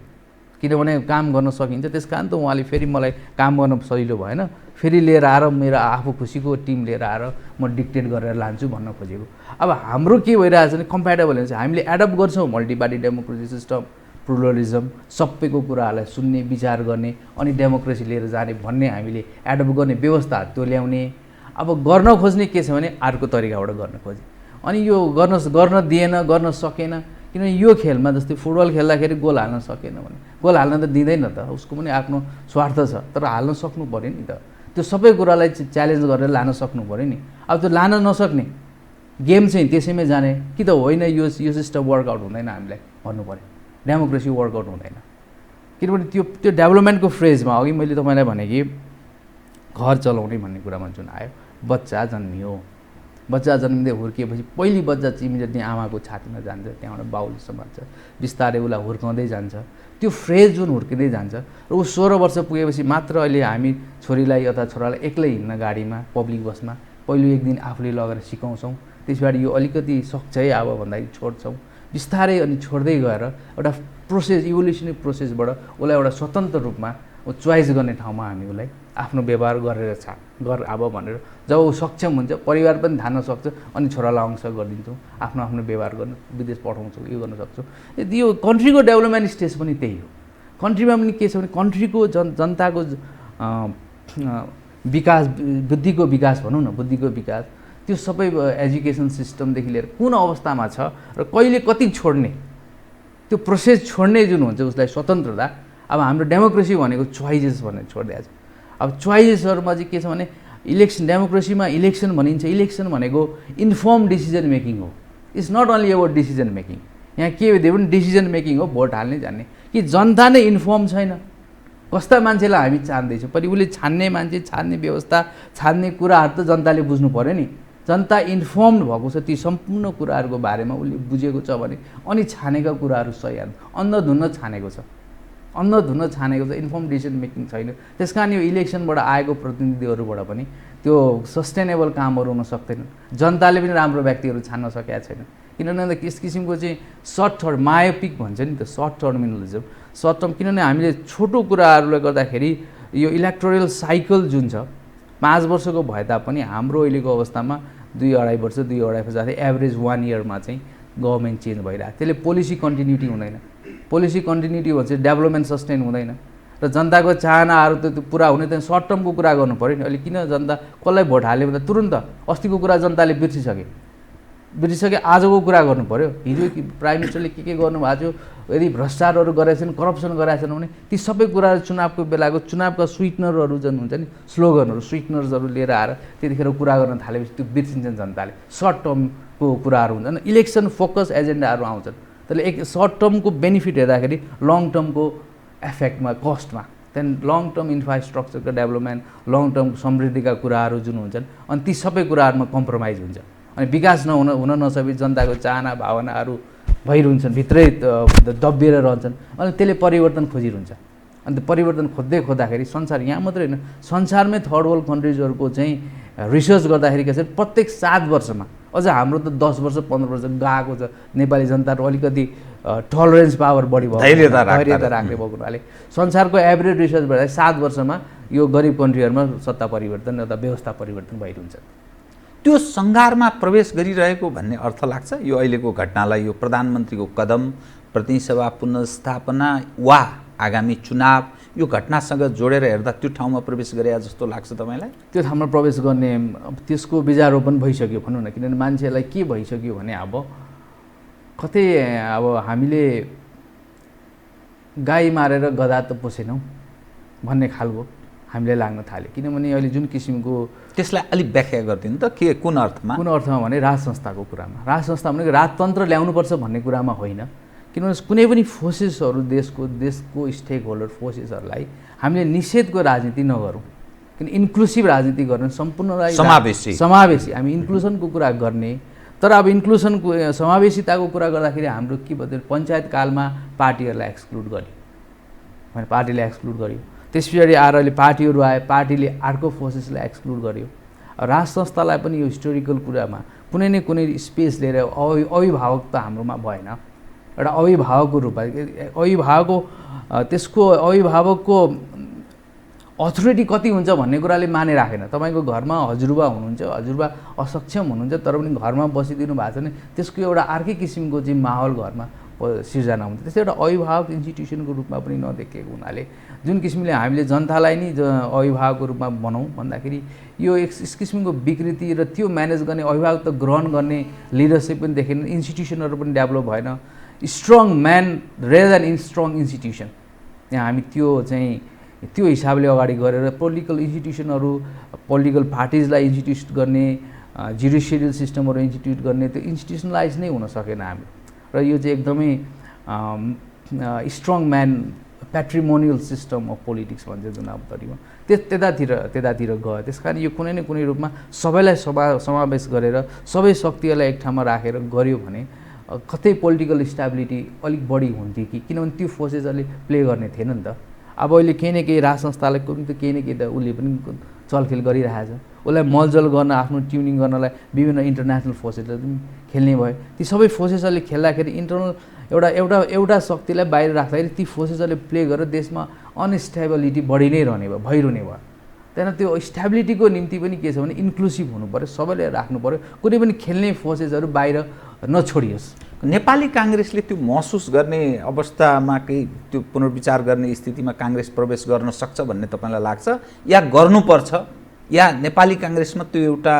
किनभने काम गर्न सकिन्छ। त्यस कारण त उहाँले फेरि मलाई काम गर्न सजिलो भएन, फेरि लिएर आएर मेरो आफू खुसीको टिम लिएर आएर म डिक्टेट गरेर लान्छु भन्न खोजेको। अब हाम्रो के भइरहेछ भने कम्प्याटेबल हुन्छ, हामीले एडप्ट गर्छौँ multi party democracy system, pluralism, सबैको कुराहरूलाई सुन्ने, विचार गर्ने अनि डेमोक्रेसी लिएर जाने भन्ने हामीले एडप्ट गर्ने व्यवस्था त्यो ल्याउने। अब गर्न खोज्ने के छ भने अर्को तरिकाबाट गर्न खोजे अनि यो गर्न दिएन, गर्न सकेन। किनभने यो खेलमा जस्तै फुटबल खेल्दाखेरि गोल हाल्न सकेन भने गोल हाल्न त दिँदैन त, उसको पनि आफ्नो स्वार्थ छ, तर हाल्न सक्नु पऱ्यो नि त। त्यो सबै कुरालाई च्यालेन्ज गरेर लान सक्नु पऱ्यो नि। अब त्यो लान नसक्ने गेम चाहिँ त्यसैमै जाने कि त होइन, यो सिस्टम वर्कआउट हुँदैन, हामीलाई भन्नु पऱ्यो डेमोक्रेसी वर्कआउट हुँदैन। किनभने त्यो डेभलपमेन्टको फ्रेजमा अघि मैले तपाईँलाई भने कि घर चलाउने भन्ने कुरामा जुन आयो, बच्चा जन्मियो, बच्चा जन्मिँदै हुर्किएपछि पहिली बच्चा इमिडिएटली आमाको छातीमा जान्छ, त्यहाँबाट बाउले सम्हाल्छ, बिस्तारै उसलाई हुर्काउँदै जान्छ। त्यो फ्रेज जुन हुर्किँदै जान्छ र ऊ 16 वर्ष पुगेपछि मात्र अहिले हामी छोरीलाई अथवा छोरालाई एक्लै हिँड्न गाडीमा पब्लिक बसमा पहिलो एक दिन आफूले लगेर सिकाउँछौँ। त्यसबाट यो अलिकति सक्छ है अब भन्दाखेरि छोड्छौँ, बिस्तारै अनि छोड्दै गएर एउटा प्रोसेस, इभोल्युसनरी प्रोसेसबाट उसलाई एउटा स्वतन्त्र रूपमा चोइस गर्ने ठाउँमा हामी उसलाई आफ्नो व्यवहार गरेर गर अब भनेर जब ऊ सक्षम हुन्छ, परिवार पनि धान्न सक्छ अनि छोरालाई अंश गरिदिन्छौँ, आफ्नो आफ्नो व्यवहार गर्न, विदेश पठाउँछौँ, यो गर्न सक्छौँ। यो कन्ट्रीको डेभलपमेन्ट स्टेज पनि त्यही हो। कन्ट्रीमा पनि के छ भने कन्ट्रीको जनताको विकास, बुद्धिको विकास भनौँ न, बुद्धिको विकास त्यो सबै एजुकेसन सिस्टमदेखि लिएर कुन अवस्थामा छ र कहिले कति छोड्ने, त्यो प्रोसेस छोड्ने जुन हुन्छ उसलाई स्वतन्त्रता। अब हाम्रो डेमोक्रेसी भनेको चोइजेस भनेर छोडिदिएको छ। अब चोइजेसहरूमा चाहिँ के छ भने इलेक्सन, डेमोक्रेसीमा इलेक्सन भनिन्छ, इलेक्सन भनेको इन्फर्म डिसिजन मेकिङ हो। It's not only about decision making, यहाँ के हो पनि डिसिजन मेकिङ हो, भोट हाल्ने जान्ने। कि जनता नै इन्फर्म छैन, कस्ता मान्छेलाई हामी छान्दैछौँ, पनि उसले छान्ने मान्छे, छान्ने व्यवस्था, छान्ने कुराहरू त जनताले बुझ्नु पऱ्यो नि। जनता इन्फर्मड भएको छ ती सम्पूर्ण कुराहरूको बारेमा, उसले बुझेको छ भने अनि छानेका कुराहरू सही अन्धधुन्ध छानेको छ, अन्धधुन्ध छानेको छ, इन्फर्म डिसिजन मेकिङ छैन। त्यस कारण यो इलेक्सनबाट आएको प्रतिनिधिहरूबाट पनि त्यो सस्टेनेबल कामहरू हुन सक्दैन। जनताले पनि राम्रो व्यक्तिहरू छान्न सकेका छैन। किनभने यस किसिमको चाहिँ सर्ट टर्म मायोपिक भन्छ नि त, सर्ट टर्मिनलिजम, सर्ट टर्म। किनभने हामीले छोटो कुराहरूले गर्दाखेरि यो इलेक्टोरल साइकल जुन छ 5 वर्षको भए तापनि हाम्रो अहिलेको अवस्थामा 2-2.5 वर्ष, 2-2.5 वर्ष जाँदै एभरेज 1 इयरमा चाहिँ गभर्मेन्ट चेन्ज भइरहेको। त्यसले पोलिसी कन्टिन्युटी हुँदैन। पोलिसी कन्टिन्युटी भन्छ डेभलपमेन्ट सस्टेन हुँदैन र जनताको चाहनाहरू त त्यो पुरा हुने त सर्ट टर्मको कुरा गर्नु पऱ्यो नि। अहिले किन जनता कसलाई भोट हाल्यो भन्दा तुरुन्त अस्तिको कुरा जनताले बिर्सिसके, आजको कुरा गर्नु पऱ्यो। हिजो प्राइम मिनिस्टरले के गर्नुभएको थियो, यदि भ्रष्टाचारहरू गरेछन्, करप्सन गरेछन् भने ती सबै कुराहरू चुनावको बेलाको चुनावका स्विटनरहरू जुन हुन्छ नि, स्लोगनहरू, स्विटनर्सहरू लिएर आएर त्यतिखेर कुरा गर्न थालेपछि त्यो बिर्सिन्छन् जनताले। सर्ट टर्मको कुराहरू हुन्छन्, इलेक्सन फोकस एजेन्डाहरू आउँछन्। त्यसले एक सर्ट टर्मको बेनिफिट हेर्दाखेरि लङ टर्मको इफेक्टमा, कस्टमा, त्यहाँदेखि लङ टर्म इन्फ्रास्ट्रक्चरको डेभलपमेन्ट, लङ टर्म समृद्धिका कुराहरू जुन हुन्छन् अनि ती सबै कुराहरूमा कम्प्रोमाइज हुन्छ अनि विकास हुन नसके जनताको चाहना भावनाहरू भइरहन्छन्, भित्रै दबिएर रहन्छन् अनि त्यसले परिवर्तन खोजिरहन्छ। अनि त्यो परिवर्तन खोज्दाखेरि संसार, यहाँ मात्रै होइन, संसारमै थर्ड वर्ल्ड कन्ट्रिजहरूको चाहिँ रिसर्च गर्दाखेरि के छ, प्रत्येक 7 वर्षमा, अझ हाम्रो त 10 वर्ष 15 वर्ष गएको छ, नेपाली जनताको अलिकति टलरेन्स पावर बढी भयो, धैर्यता राख्ने भएको हुनाले संसारको एभरेज रिसर्च गर्दा 7 वर्षमा यो गरिब कन्ट्रीहरूमा सत्ता परिवर्तन अथवा व्यवस्था परिवर्तन भइरहन्छ। त्यो सङ्घारमा प्रवेश गरिरहेको भन्ने अर्थ लाग्छ यो अहिलेको घटनालाई, यो प्रधानमन्त्रीको कदम, प्रतिनिधि सभा पुनर्स्थापना वा आगामी चुनाव, यो घटनासँग जोडेर हेर्दा त्यो ठाउँमा प्रवेश गरे जस्तो लाग्छ तपाईँलाई? त्यो ठाउँमा प्रवेश गर्ने त्यसको बिजारोपन भइसक्यो भनौँ न। किनभने मान्छेलाई के भइसक्यो भने अब कतै अब हामीले गाई मारेर गधा त पोसेनौँ भन्ने खालको हामीलाई लाग्न थाल्यो। किनभने अहिले जुन किसिमको, त्यसलाई अलिक व्याख्या गरिदिनु त, के कुन अर्थमा? कुन अर्थमा भने राज संस्थाको कुरामा। राज संस्था भनेको राजतन्त्र ल्याउनुपर्छ भन्ने कुरामा होइन। किनभने कुनै पनि फोर्सेसहरू, देशको स्टेक होल्डर फोर्सेसहरूलाई हामीले निषेधको राजनीति नगरौँ, किन इन्क्लुसिभ राजनीति गर्ने, सम्पूर्णलाई समावेशी हामी इन्क्लुजनको कुरा गर्ने। तर अब इन्क्लुजनको समावेशिताको कुरा गर्दाखेरि हाम्रो के भन्छ, पञ्चायत कालमा पार्टीहरूलाई एक्सक्लुड गर्यो भने पार्टीले एक्सक्लुड गर्यो, त्यस पछाडि आएर अहिले पार्टीहरू आए, पार्टीले अर्को फोर्सेसलाई एक्सक्लुड गर्यो। राज संस्थालाई पनि यो हिस्टोरिकल कुरामा कुनै न कुनै स्पेस लिएर अभिभावक त हाम्रोमा भएन, एउटा अभिभावकको रूपमा, त्यसको अभिभावकको अथोरिटी कति हुन्छ भन्ने कुराले मानिराखेन। तपाईँको घरमा हजुरबा हुनुहुन्छ, हजुरबा असक्षम हुनुहुन्छ, तर पनि घरमा बसिदिनु भएको छ भने त्यसको एउटा अर्कै किसिमको चाहिँ माहौल घरमा सिर्जना हुन्छ। त्यस्तै एउटा अभिभावक इन्स्टिट्युसनको रूपमा पनि नदेखिएको हुनाले जुन किसिमले हामीले जनतालाई नि अभिभावकको रूपमा बनाऊँ भन्दाखेरि यो एक किसिमको विकृति र त्यो म्यानेज गर्ने अभिभावक त ग्रहण गर्ने लिडरसिप पनि देखेन, इन्स्टिट्युसनहरू पनि डेभलप भएन। Strong man rather than strong institution, यहाँ हामी त्यो हिसाबले अगाडि गरेर पोलिटिकल इन्स्टिट्युसनहरू, पोलिटिकल पार्टिजलाई इन्स्टिट्युट गर्ने, जुडिसियल सिस्टमहरू इन्स्टिट्युट गर्ने, त्यो इन्स्टिट्युसनलाइज नै हुन सकेन हामी। र यो चाहिँ एकदमै strong man patrimonial system of politics भन्छ जुन अब तरिमा त्यतातिर गयो। त्यस कारण यो कुनै न कुनै रूपमा सबैलाई समावेश गरेर सबै शक्तिहरूलाई एक ठाउँमा राखेर गऱ्यो भने कतै पोलिटिकल स्टेबिलिटी अलिक बढी हुन्थ्यो कि, किनभने त्यो फोर्सेसहरूले प्ले गर्ने थिएन नि त। अब अहिले केही न केही राज संस्थालाई पनि त केही न केही त उसले पनि चलखेल गरिरहेछ, उसलाई मलजल गर्न, आफ्नो ट्युनिङ गर्नलाई विभिन्न इन्टरनेसनल फोर्सेसले पनि खेल्ने भयो। ती सबै फोर्सेसहरूले खेल्दाखेरि इन्टरनल एउटा शक्तिलाई बाहिर राख्दाखेरि ती फोर्सेसहरूले प्ले गरेर देशमा अनस्टेबिलिटी बढी नै भइरहने भयो। त्यहाँदेखि त्यो स्टेबिलिटीको निम्ति पनि के छ भने इन्क्लुसिभ हुनु पऱ्यो, सबैले राख्नु पऱ्यो, कुनै पनि खेल्ने फोर्सेसहरू बाहिर नछोडियोस्। नेपाली काङ्ग्रेसले त्यो महसुस गर्ने अवस्थामा केही त्यो पुनर्विचार गर्ने स्थितिमा काङ्ग्रेस प्रवेश गर्न सक्छ भन्ने तपाईँलाई लाग्छ, या गर्नुपर्छ, या नेपाली काङ्ग्रेसमा त्यो एउटा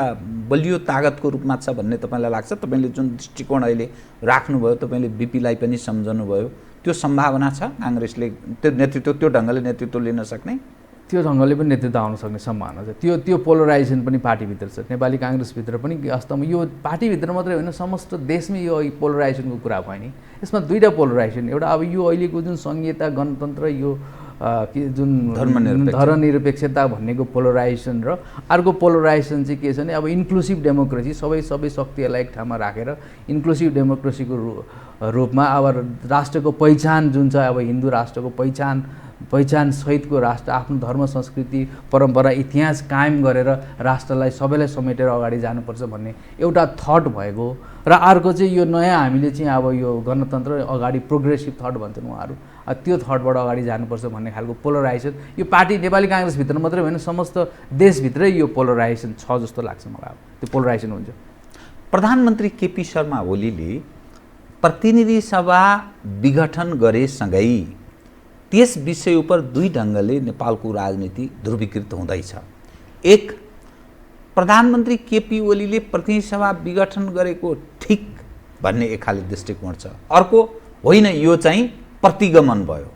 बलियो तागतको रूपमा छ भन्ने तपाईँलाई लाग्छ? तपाईँले जुन दृष्टिकोण अहिले राख्नुभयो, तपाईँले बिपीलाई पनि सम्झनुभयो, त्यो सम्भावना छ काङ्ग्रेसले त्यो ढङ्गले नेतृत्व लिन सक्ने? त्यो ढङ्गले पनि नेतृत्व आउन सक्ने सम्भावना छ। त्यो पोलराइजेसन पनि पार्टीभित्र छ, नेपाली काङ्ग्रेसभित्र पनि। वास्तवमा यो पार्टीभित्र मात्रै होइन, समस्त देशमै यो पोलराइजेसनको कुरा भयो नि। यसमा दुईवटा पोलराइजेसन, एउटा अब यो अहिलेको जुन सङ्घीयता, गणतन्त्र, यो जुन धर्मनिरपेक्षता भन्नेको पोलराइजेसन र अर्को पोलराइजेसन चाहिँ के छ भने अब इन्क्लुसिभ डेमोक्रेसी, सबै शक्तिहरूलाई एक ठाउँमा राखेर इन्क्लुसिभ डेमोक्रेसीको रूपमा अब राष्ट्रको पहिचान जुन छ, अब हिन्दू राष्ट्रको पहिचान सहितको राष्ट्र, आफ्नो धर्म, संस्कृति, परम्परा, इतिहास कायम गरेर राष्ट्रलाई सबैलाई समेटेर अगाडि जानुपर्छ भन्ने एउटा थट भएको। र अर्को चाहिँ यो नयाँ हामीले चाहिँ अब यो गणतन्त्र अगाडि प्रोग्रेसिभ थट भन्छन् उहाँहरू, त्यो थटबाट अगाडि जानुपर्छ भन्ने खालको पोलराइजेसन यो पार्टी नेपाली काङ्ग्रेसभित्र मात्रै होइन, समस्त देशभित्रै यो पोलराइजेसन छ जस्तो लाग्छ मलाई। त्यो पोलराइजेसन हुन्छ। प्रधानमन्त्री केपी शर्मा ओलीले प्रतिनिधि सभा विघटन गरेसँगै त्यस विषय उप दुई ढङ्गले नेपालको राजनीति ध्रुवीकृत हुँदैछ। एक, प्रधानमन्त्री केपी ओलीले प्रतिनिधि सभा विघटन गरेको ठिक भन्ने एक खाले दृष्टिकोण छ। अर्को, होइन यो चाहिँ प्रतिगमन भयो,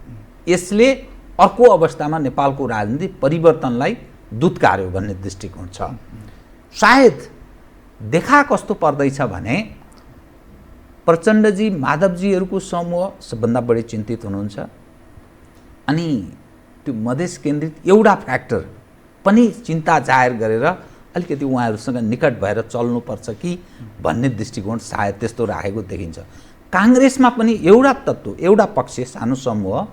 यसले अर्को अवस्थामा नेपालको राजनीति परिवर्तनलाई दुत्कार्यो भन्ने दृष्टिकोण छ। सायद देखा कस्तो पर्दैछ भने प्रचण्डजी, माधवजीहरूको समूह सबभन्दा बढी चिन्तित हुनुहुन्छ, अनि त्यो मधेस केन्द्रित एउटा फ्याक्टर पनि चिन्ता जाहेर गरेर अलिकति उहाँहरूसँग निकट भएर चल्नुपर्छ कि भन्ने दृष्टिकोण सायद त्यस्तो राखेको देखिन्छ। काङ्ग्रेसमा पनि एउटा तत्त्व, एउटा पक्ष, सानो समूह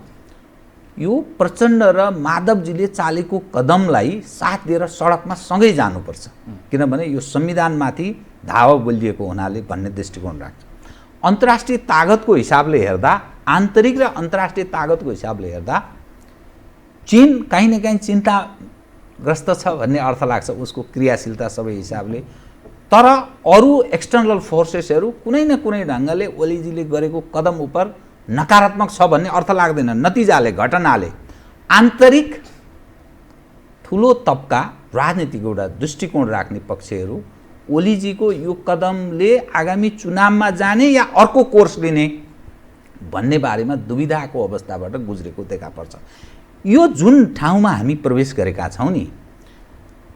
यो प्रचण्ड र माधवजीले चालेको कदमलाई साथ दिएर सडकमा सँगै जानुपर्छ, किनभने यो संविधानमाथि धावा बोलिएको हुनाले भन्ने दृष्टिकोण राख्छ। अन्तर्राष्ट्रिय तागतको हिसाबले हेर्दा, आन्तरिक र अन्तर्राष्ट्रिय तागतको हिसाबले हेर्दा चीन कहीँ न कहीँ चिन्ताग्रस्त छ भन्ने अर्थ लाग्छ उसको क्रियाशीलता सबै हिसाबले। तर अरू एक्सटर्नल फोर्सेसहरू कुनै न कुनै ढङ्गले ओलीजीले गरेको कदम उप नकारात्मक छ भन्ने अर्थ लाग्दैन। नतिजाले, घटनाले आन्तरिक ठुलो तबका राजनीतिको एउटा दृष्टिकोण राख्ने पक्षहरू ओलीजीको यो कदमले आगामी चुनावमा जाने या अर्को कोर्स लिने भन्ने बारेमा दुविधाको अवस्थाबाट गुज्रेको देखा पर्छ। यो जुन ठाउँमा हामी प्रवेश गरेका छौँ नि,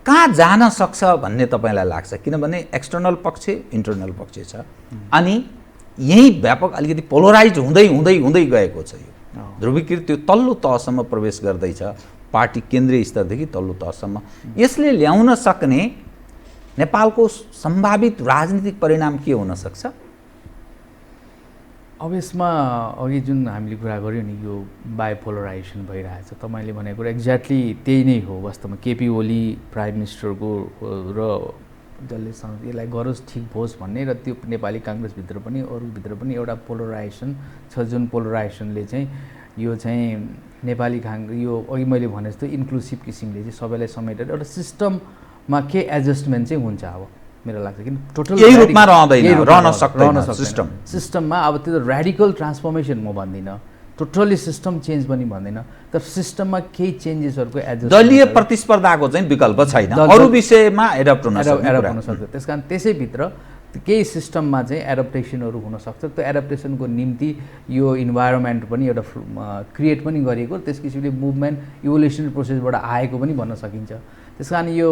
कहाँ जान सक्छ भन्ने तपाईँलाई लाग्छ? किनभने एक्सटर्नल पक्ष, इन्टरनल पक्ष छ, अनि यही व्यापक अलिकति पोलराइज हुँदै गएको छ। यो ध्रुवीकृत त्यो तल्लो तहसम्म प्रवेश गर्दैछ, पार्टी केन्द्रीय स्तरदेखि तल्लो तहसम्म। यसले ल्याउन सक्ने नेपालको सम्भावित राजनीतिक परिणाम के हुन सक्छ? अब यसमा अघि जुन हामीले कुरा गऱ्यौँ नि, यो बाइपोलराइजेसन भइरहेछ, तपाईँले भनेको एक्ज्याक्टली त्यही नै हो वास्तवमा। केपी ओली प्राइम मिनिस्टरको र जसले यसलाई गरोस् ठिक होस् भन्ने, र त्यो नेपाली काङ्ग्रेसभित्र पनि अरूभित्र पनि एउटा पोलराइजेसन छ, जुन पोलराइजेसनले चाहिँ यो चाहिँ नेपाली यो अघि मैले भने जस्तो इन्क्लुसिभ किसिमले चाहिँ सबैलाई समेटेर एउटा सिस्टममा के एडजस्टमेन्ट चाहिँ हुन्छ। अब मेरो लाग्छ किन टोटल यही रूपमा रहन सक्दैन सिस्टम सिस्टममा अब त्यो र्याडिकल ट्रान्सफर्मेसन म भन्दिनँ टोटली सिस्टम चेन्ज पनि भन्दिनँ तर सिस्टममा केही चेन्जेसहरूको एडजस्ट दलीय प्रतिस्पर्धाको चाहिँ विकल्प छैन अरू विषयमा एडप्ट हुन सक्छ त्यस कारण त्यसैभित्र केही सिस्टममा चाहिँ एडप्टेसनहरू हुनसक्छ त्यो एडप्टेसनको निम्ति यो इन्भाइरोमेन्ट पनि एउटा क्रिएट पनि गरिएको त्यस किसिमले मुभमेन्ट इभोल्युसन प्रोसेसबाट आएको पनि भन्न सकिन्छ त्यस कारण यो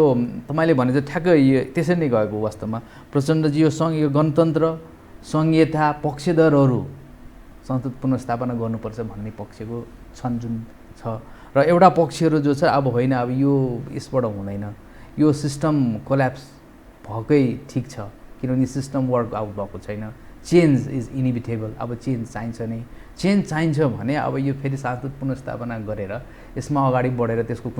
तपाईँले भने चाहिँ ठ्याक्कै यो त्यसरी नै गएको वास्तवमा प्रचण्डजी यो गणतन्त्र सङ्घीयता पक्षधरहरू संसद पुनर्स्थापना गर्नुपर्छ भन्ने पक्षको छन् जुन छ र एउटा पक्षहरू जो छ अब होइन अब यो यसबाट हुँदैन यो सिस्टम कोल्याप्स भएकै ठिक छ किनभने सिस्टम वर्क आउट भएको छैन चेन्ज इज इनिभिटेबल अब चेन्ज चाहिन्छ नै चेन्ज चाहिन्छ भने अब यो फेरि सांसद पुनर्स्थापना गरेर यसमा अगाडि बढेर त्यसको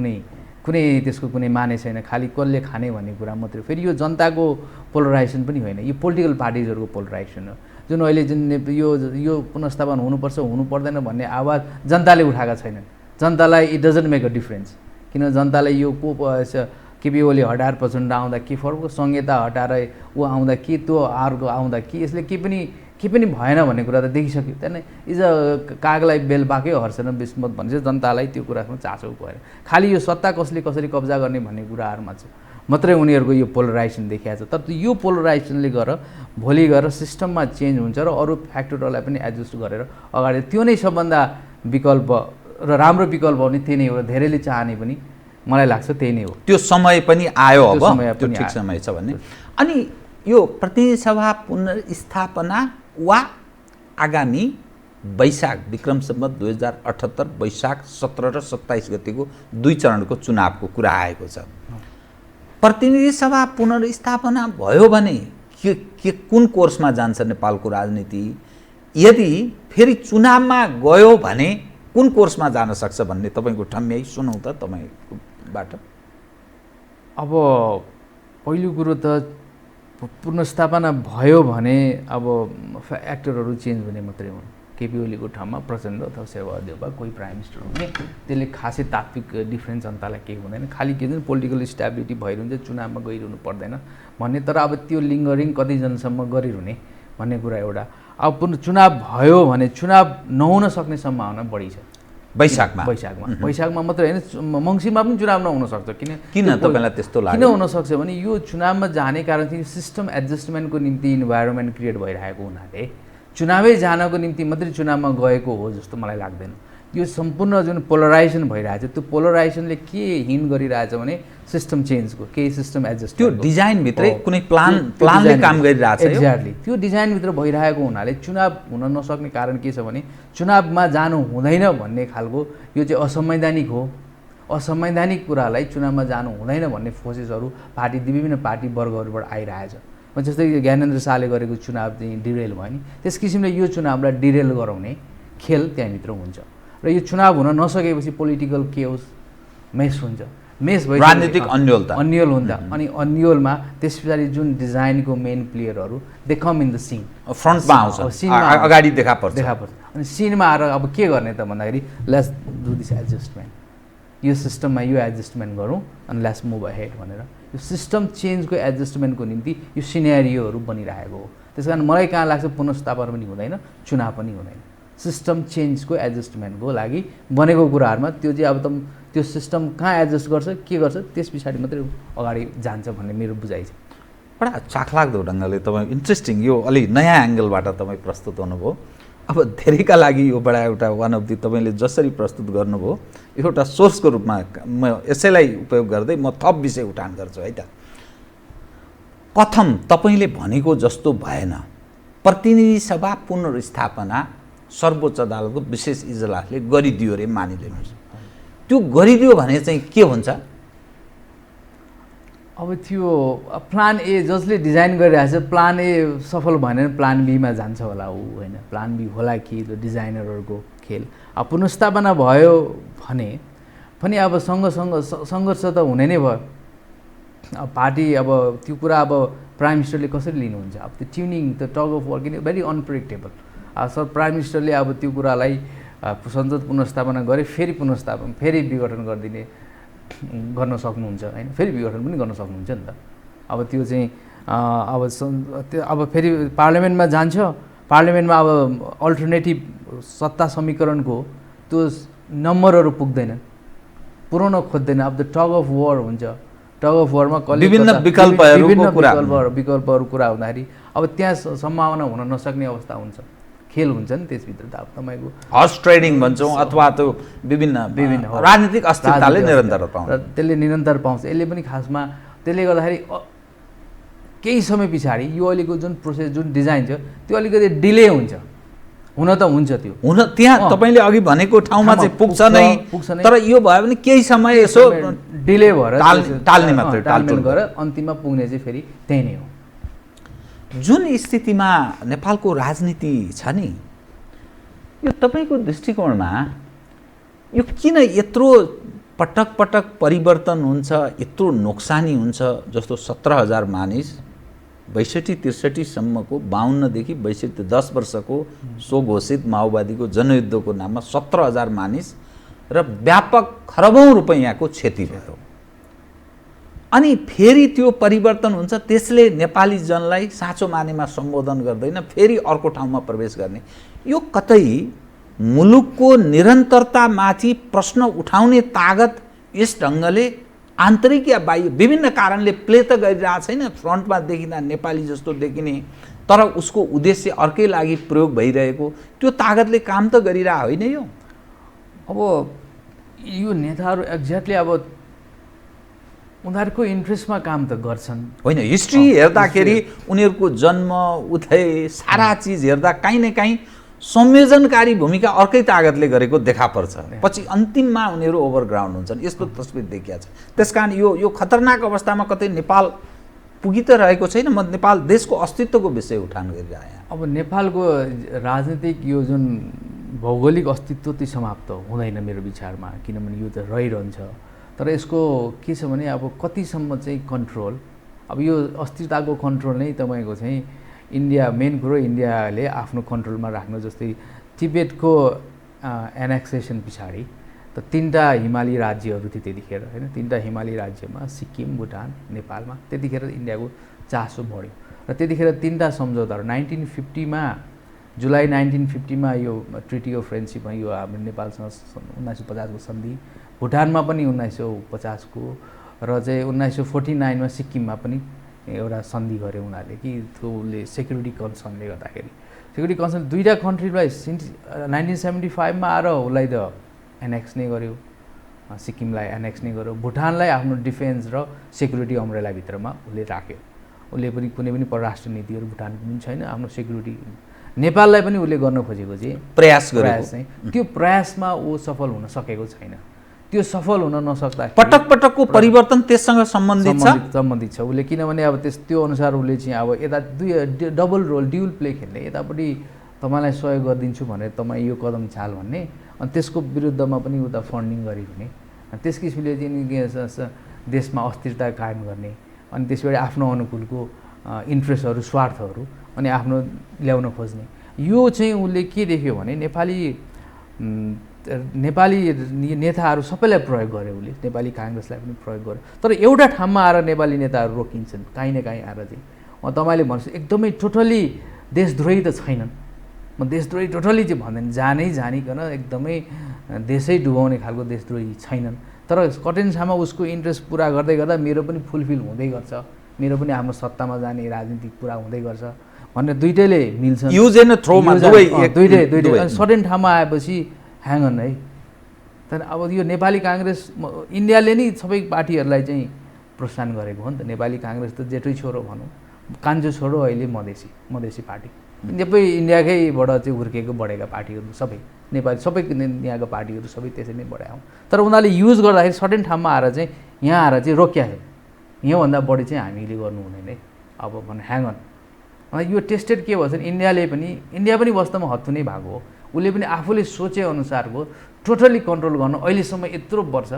कुनै माने छैन खालि कसले खाने भन्ने कुरा मात्रै फेरि यो जनताको पोलराइजेसन पनि होइन यो पोलिटिकल पार्टिजहरूको पोलराइजेसन हो जुन अहिले जुन यो पुनर्स्थापन हुनुपर्छ हुनु पर्दैन भन्ने आवाज जनताले उठाएका छैनन् जनतालाई it doesn't make a difference किन जनतालाई यो केपी ओली हटाएर प्रचण्ड आउँदा के फरक संहिता हटाएर ऊ आउँदा के त्यो अर्को आउँदा के यसले के पनि भएन भन्ने कुरा त देखिसक्यो त्यहाँदेखि इज अ कागलाई बेल पाकै हर्षन विस्मत भनेपछि जनतालाई त्यो कुरामा चासो भएन खालि यो सत्ता कसरी कब्जा गर्ने भन्ने कुराहरूमा चाहिँ मात्रै उनीहरूको यो पोलराइजेसन देखिएको छ तर यो पोलराइजेसनले गरेर भोलि गएर सिस्टममा चेन्ज हुन्छ र अरू फ्याक्टरहरूलाई पनि एडजस्ट गरेर अगाडि त्यो नै सबभन्दा विकल्प र राम्रो विकल्प हो भने त्यही नै हो र धेरैले चाहने पनि मलाई लाग्छ त्यही नै हो त्यो समय पनि आयो अब त्यो ठिक समय छ भन्ने अनि यो प्रतिनिधि सभा पुनर्स्थापना वा आगामी वैशाख विक्रम सम्वत 2078 वैशाख 17 र 27 गतिको 2 चरणको चुनावको कुरा आएको छ प्रतिनिधि सभा पुनर्स्थापना भयो भने के कुन कोर्समा जान्छ नेपालको राजनीति यदि फेरि चुनावमा गयो भने कुन कोर्समा जान सक्छ भन्ने तपाईको ठम्याइ सुनौ त तपाईबाट अब पहिलो कुरो त पुनर्स्थापना भयो भने अब एक्टरहरू चेन्ज हुने मात्रै हुन् केपी ओलीको ठाउँमा प्रचण्ड अथवा शेरबहादुर देउवा कोही प्राइम मिनिस्टर हुने त्यसले खासै तात्विक डिफ्रेन्स जनतालाई केही हुँदैन खालि के भन्छ पोलिटिकल स्टेबिलिटी भइरहन्छ चुनावमा गइरहनु पर्दैन भन्ने तर अब त्यो लिङ्गरिङ कति जनसम्म गरिरहने भन्ने कुरा एउटा अब चुनाव भयो भने चुनाव नहुन सक्ने सम्भावना बढी छ वैशाखमा मात्रै होइन मङ्सिरमा पनि चुनाव नहुन सक्छ किन तपाईँलाई त्यस्तो लाग्छ किन हुन सक्छ भने यो चुनावमा जाने कारण चाहिँ सिस्टम एडजस्टमेन्टको निम्ति इन्भाइरोमेन्ट क्रिएट भइरहेको हुनाले चुनावै जानको निम्ति मात्रै चुनावमा गएको हो जस्तो मलाई लाग्दैन यो सम्पूर्ण जुन पोलराइजेसन भइरहेछ त्यो पोलराइजेसनले के हिन्ट गरिरहेछ भने सिस्टम चेन्जको केही सिस्टम एडजस्ट त्यो डिजाइनभित्रै कुनै प्लानले काम गरिरहेछ एक्ज्याक्टली त्यो डिजाइनभित्र भइरहेको हुनाले चुनाव हुन नसक्ने कारण के छ भने चुनावमा जानु हुँदैन भन्ने खालको यो चाहिँ असंवैधानिक हो असंवैधानिक कुरालाई चुनावमा जानु हुँदैन भन्ने फोर्सेसहरू विभिन्न पार्टी वर्गहरूबाट आइरहेछ जस्तै ज्ञानेन्द्र शाहले गरेको चुनाव चाहिँ डिरेल भयो नि त्यस किसिमले यो चुनावलाई डिरेल गराउने खेल त्यहाँभित्र हुन्छ र यो चुनाव हुन नसकेपछि पोलिटिकल केओस मेस हुन्छ मेस भइ राजनीतिक अन्यल हुन्छ अनि अन्यलमा त्यस पछाडि जुन डिजाइनको मेन प्लेयरहरू they come in the scene फ्रन्टमा आउँछ अगाडि देखा पर्छ अनि सिनमा आएर अब के गर्ने त भन्दाखेरि लेट्स डु दिस एडजस्टमेन्ट यो सिस्टममा यो एडजस्टमेन्ट गरौँ अनि लेट्स मुभ अहेड भनेर यो सिस्टम चेन्जको एडजस्टमेन्टको निम्ति यो सिनेरियोहरू बनिरहेको हो त्यस कारण मलाई कहाँ लाग्छ पुनर्स्थापना पनि हुँदैन चुनाव पनि हुँदैन सिस्टम चेन्जको एडजस्टमेन्टको लागि बनेको कुराहरूमा त्यो चाहिँ अब त्यो सिस्टम कहाँ एडजस्ट गर्छ के गर्छ त्यस पछाडि मात्रै अगाडि जान्छ भन्ने मेरो बुझाइ छ बडा चाखलाग्दो ढङ्गले तपाईँ इन्ट्रेस्टिङ यो अलिक नयाँ एङ्गलबाट तपाईँ प्रस्तुत हुनुभयो अब धेरैका लागि यो बडा एउटा वान अफ दि तपाईँले जसरी प्रस्तुत गर्नुभयो एउटा सोर्सको रूपमा म यसैलाई उपयोग गर्दै म थप विषय उठान गर्छु है त कथम तपाईँले भनेको जस्तो भएन प्रतिनिधि सभा पुनर्स्थापना सर्वोच्च अदालतको विशेष इजलासले गरिदियो रे मानिलिनुहोस् त्यो गरिदियो भने चाहिँ के हुन्छ अब त्यो प्लान ए जसले डिजाइन गरिरहेछ प्लान ए सफल भएन प्लान बीमा जान्छ होला ऊ होइन प्लान बी होला कि त्यो डिजाइनरहरूको खेल अब पुनर्स्थापना भयो भने पनि अब सङ्घर्ष त हुने नै भयो अब पार्टी अब त्यो कुरा अब प्राइम मिनिस्टरले कसरी लिनुहुन्छ अब त्यो ट्युनिङ त tug of work in very unpredictable sir prime मिनिस्टरले अब त्यो कुरालाई संसद पुनर्स्थापना गरे फेरि विघटन गर्न सक्नुहुन्छ होइन फेरि विघटन पनि गर्न सक्नुहुन्छ नि त अब त्यो चाहिँ अब फेरि पार्लियामेन्टमा जान्छ, पार्लियामेन्टमा अब अल्टरनेटिभ सत्ता समीकरणको त्यो नम्बरहरू पुग्दैन, पुर्याउन खोज्दैन। अब द टग अफ वार हुन्छ, टग अफ वारमा विभिन्न विकल्पहरू कुरा हुँदाखेरि अब त्यहाँ सम्भावना हुन नसक्ने अवस्था हुन्छ, खेल हुन्छ नि त्यसभित्र त। अब तपाईँको हर्स ट्रेडिङ भन्छौँ अथवा त्यो विभिन्न राजनीतिक अस्थिरताले निरन्तरता पाउँछ, त्यसले निरन्तर पाउँछ। यसले पनि खासमा त्यसले गर्दाखेरि केही समय पछाडि यो अहिलेको जुन प्रोसेस जुन डिजाइन छ त्यो अलिकति डिले हुन्छ, हुन त हुन्छ त्यो हुन त्यहाँ तपाईँले अघि भनेको ठाउँमा चाहिँ पुग्छ नै, तर यो भयो भने केही समय यसो डिले भएर टाल्ने मात्रै, टालमेल गरेर अन्तिममा पुग्ने चाहिँ फेरि त्यही नै हो। जुन स्थितिमा नेपालको राजनीति छ नि, यो तपाईँको दृष्टिकोणमा यो किन यत्रो पटक पटक परिवर्तन हुन्छ, यत्रो नोक्सानी हुन्छ? जस्तो 17,000 मानिस 62-63सम्मको 52देखि 62 10 वर्षको स्वघोषित माओवादीको जनयुद्धको नाममा 17,000 मानिस र व्यापक खरबौँ रुपैयाँको क्षति भयो। अनि फेरि त्यो परिवर्तन हुन्छ, त्यसले नेपाली जनलाई साँचो मानेमा सम्बोधन गर्दैन, फेरि अर्को ठाउँमा प्रवेश गर्ने। यो कतै मुलुकको निरन्तरतामाथि प्रश्न उठाउने तागत यस ढङ्गले आन्तरिक या बाह्य विभिन्न कारणले प्ले त गरिरहेको छैन। फ्रन्टमा देखिँदा नेपाली जस्तो देखिने, तर उसको उद्देश्य अर्कै लागि प्रयोग भइरहेको, त्यो तागतले काम त गरिरहेको होइन। यो अब यो नेताहरू एक्ज्याक्टली अब उनीहरूको इन्ट्रेस्टमा काम त गर्छन् होइन। हिस्ट्री हेर्दाखेरि उनीहरूको जन्म उदय सारा चिज हेर्दा काहीँ न काहीँ संयोजनकारी भूमिका अर्कै तागतले गरेको देखा पर्छ, पछि अन्तिममा उनीहरू ओभरग्राउन्ड हुन्छन्। यस्तो तस्बिर देखिया छ। त्यसकारण यो खतरनाक अवस्थामा कतै नेपाल पुगी त रहेको छैन। म नेपाल देशको अस्तित्वको विषय उठान गरिरहेँ। अब नेपालको राजनीतिक यो जुन भौगोलिक अस्तित्व चाहिँ समाप्त हुँदैन मेरो विचारमा, किनभने यो त रहिरहन्छ। तर यसको के छ भने अब कतिसम्म चाहिँ कन्ट्रोल, अब यो अस्थिरताको कन्ट्रोल नै तपाईँको चाहिँ इन्डिया, मेन कुरो इन्डियाले आफ्नो कन्ट्रोलमा राख्नु। जस्तै तिब्बतको एनेक्सेसन पछाडि त 3टा हिमाली राज्यहरू थियो त्यतिखेर होइन, 3टा हिमाली राज्यमा सिक्किम, भुटान, नेपालमा त्यतिखेर इन्डियाको चासो बढ्यो र त्यतिखेर 3टा सम्झौताहरू 1950मा जुलाई 1950मा यो ट्रिटी अफ फ्रेन्डसिप यो हाम्रो नेपालसँग 1950को सन्धि, भुटानमा पनि 1950को, र चाहिँ 1949मा सिक्किममा पनि एउटा सन्धि गऱ्यो उनीहरूले कि त्यसले सेक्युरिटी कन्सर्नले गर्दाखेरि। सेक्युरिटी कन्सर्न दुईवटा कन्ट्रीलाई 1975मा आएर उसलाई त एनेक्स नै गर्यो, सिक्किमलाई एनेक्स नै गर्यो, भुटानलाई आफ्नो डिफेन्स र सेक्युरिटी अम्ब्रेलाभित्रमा उसले राख्यो। उसले पनि कुनै पनि परराष्ट्र नीतिहरू भुटानको पनि छैन, आफ्नो सेक्युरिटी। नेपाललाई पनि उसले गर्न खोजेको चाहिँ प्रयास गरेको चाहिँ त्यो प्रयासमा ऊ सफल हुन सकेको छैन। त्यो सफल हुन नसक्दा पटक पटकको परिवर्तन त्यससँग सम्बन्धित छ उसले, किनभने अब त्यो अनुसार उसले चाहिँ अब यता डबल रोल ड्युल प्ले खेल्ने, यतापट्टि तपाईँलाई सहयोग गरिदिन्छु भनेर तपाईँ यो कदम चाल भन्ने, अनि त्यसको विरुद्धमा पनि उता फन्डिङ गरिहुने, अनि त्यस किसिमले चाहिँ देशमा अस्थिरता कायम गर्ने, अनि त्यसबाट आफ्नो अनुकूलको इन्ट्रेस्टहरू, स्वार्थहरू अनि आफ्नो ल्याउन खोज्ने। यो चाहिँ उसले के देख्यो भने नेपाली नेताहरू सबैलाई प्रयोग गर्यो उसले, नेपाली काङ्ग्रेसलाई पनि प्रयोग गर्यो। तर एउटा ठाउँमा आएर नेपाली नेताहरू रोकिन्छन् काहीँ न काहीँ आएर चाहिँ। तपाईँले भन्नुहोस् एकदमै टोटली देशद्रोही त छैनन्, म देशद्रोही टोटली चाहिँ भन्दैन, जानिकन एकदमै देशै डुबाउने खालको देशद्रोही छैनन्। तर कठिनसम्म उसको इन्ट्रेस्ट पुरा गर्दै गर्दा मेरो पनि फुलफिल हुँदै गर्छ, मेरो पनि आफ्नो सत्तामा जाने राजनीति पुरा हुँदै गर्छ भन्ने दुइटैले मिल्छ। युज एन्ड थ्रोमा दुइटै अनि सर्टेन ठाउँमा आएपछि ह्याङ अन है। तर अब यो नेपाली काङ्ग्रेस इन्डियाले नै सबै पार्टीहरूलाई चाहिँ प्रोत्साहन गरेको हो नि त। नेपाली काङ्ग्रेस त जेठै छोरो भनौँ, कान्छो छोरो अहिले मधेसी पार्टी, सबै इन्डियाकैबाट चाहिँ हुर्केको बढेका पार्टीहरू सबै नेपाली सबै यहाँको पार्टीहरू सबै त्यसरी नै बढायौँ। तर उनीहरूले युज गर्दाखेरि सर्टेन ठाउँमा आएर चाहिँ यहाँ आएर चाहिँ रोक्या छ, योभन्दा बढी चाहिँ हामीले गर्नु हुँदैन है अब भने ह्याङ अन। यो टेस्टेड के भन्छ इन्डिया पनि वास्तवमा हत्तु नै भएको हो। उसले पनि आफूले सोचे अनुसारको टोटली कन्ट्रोल गर्न अहिलेसम्म यत्रो वर्ष,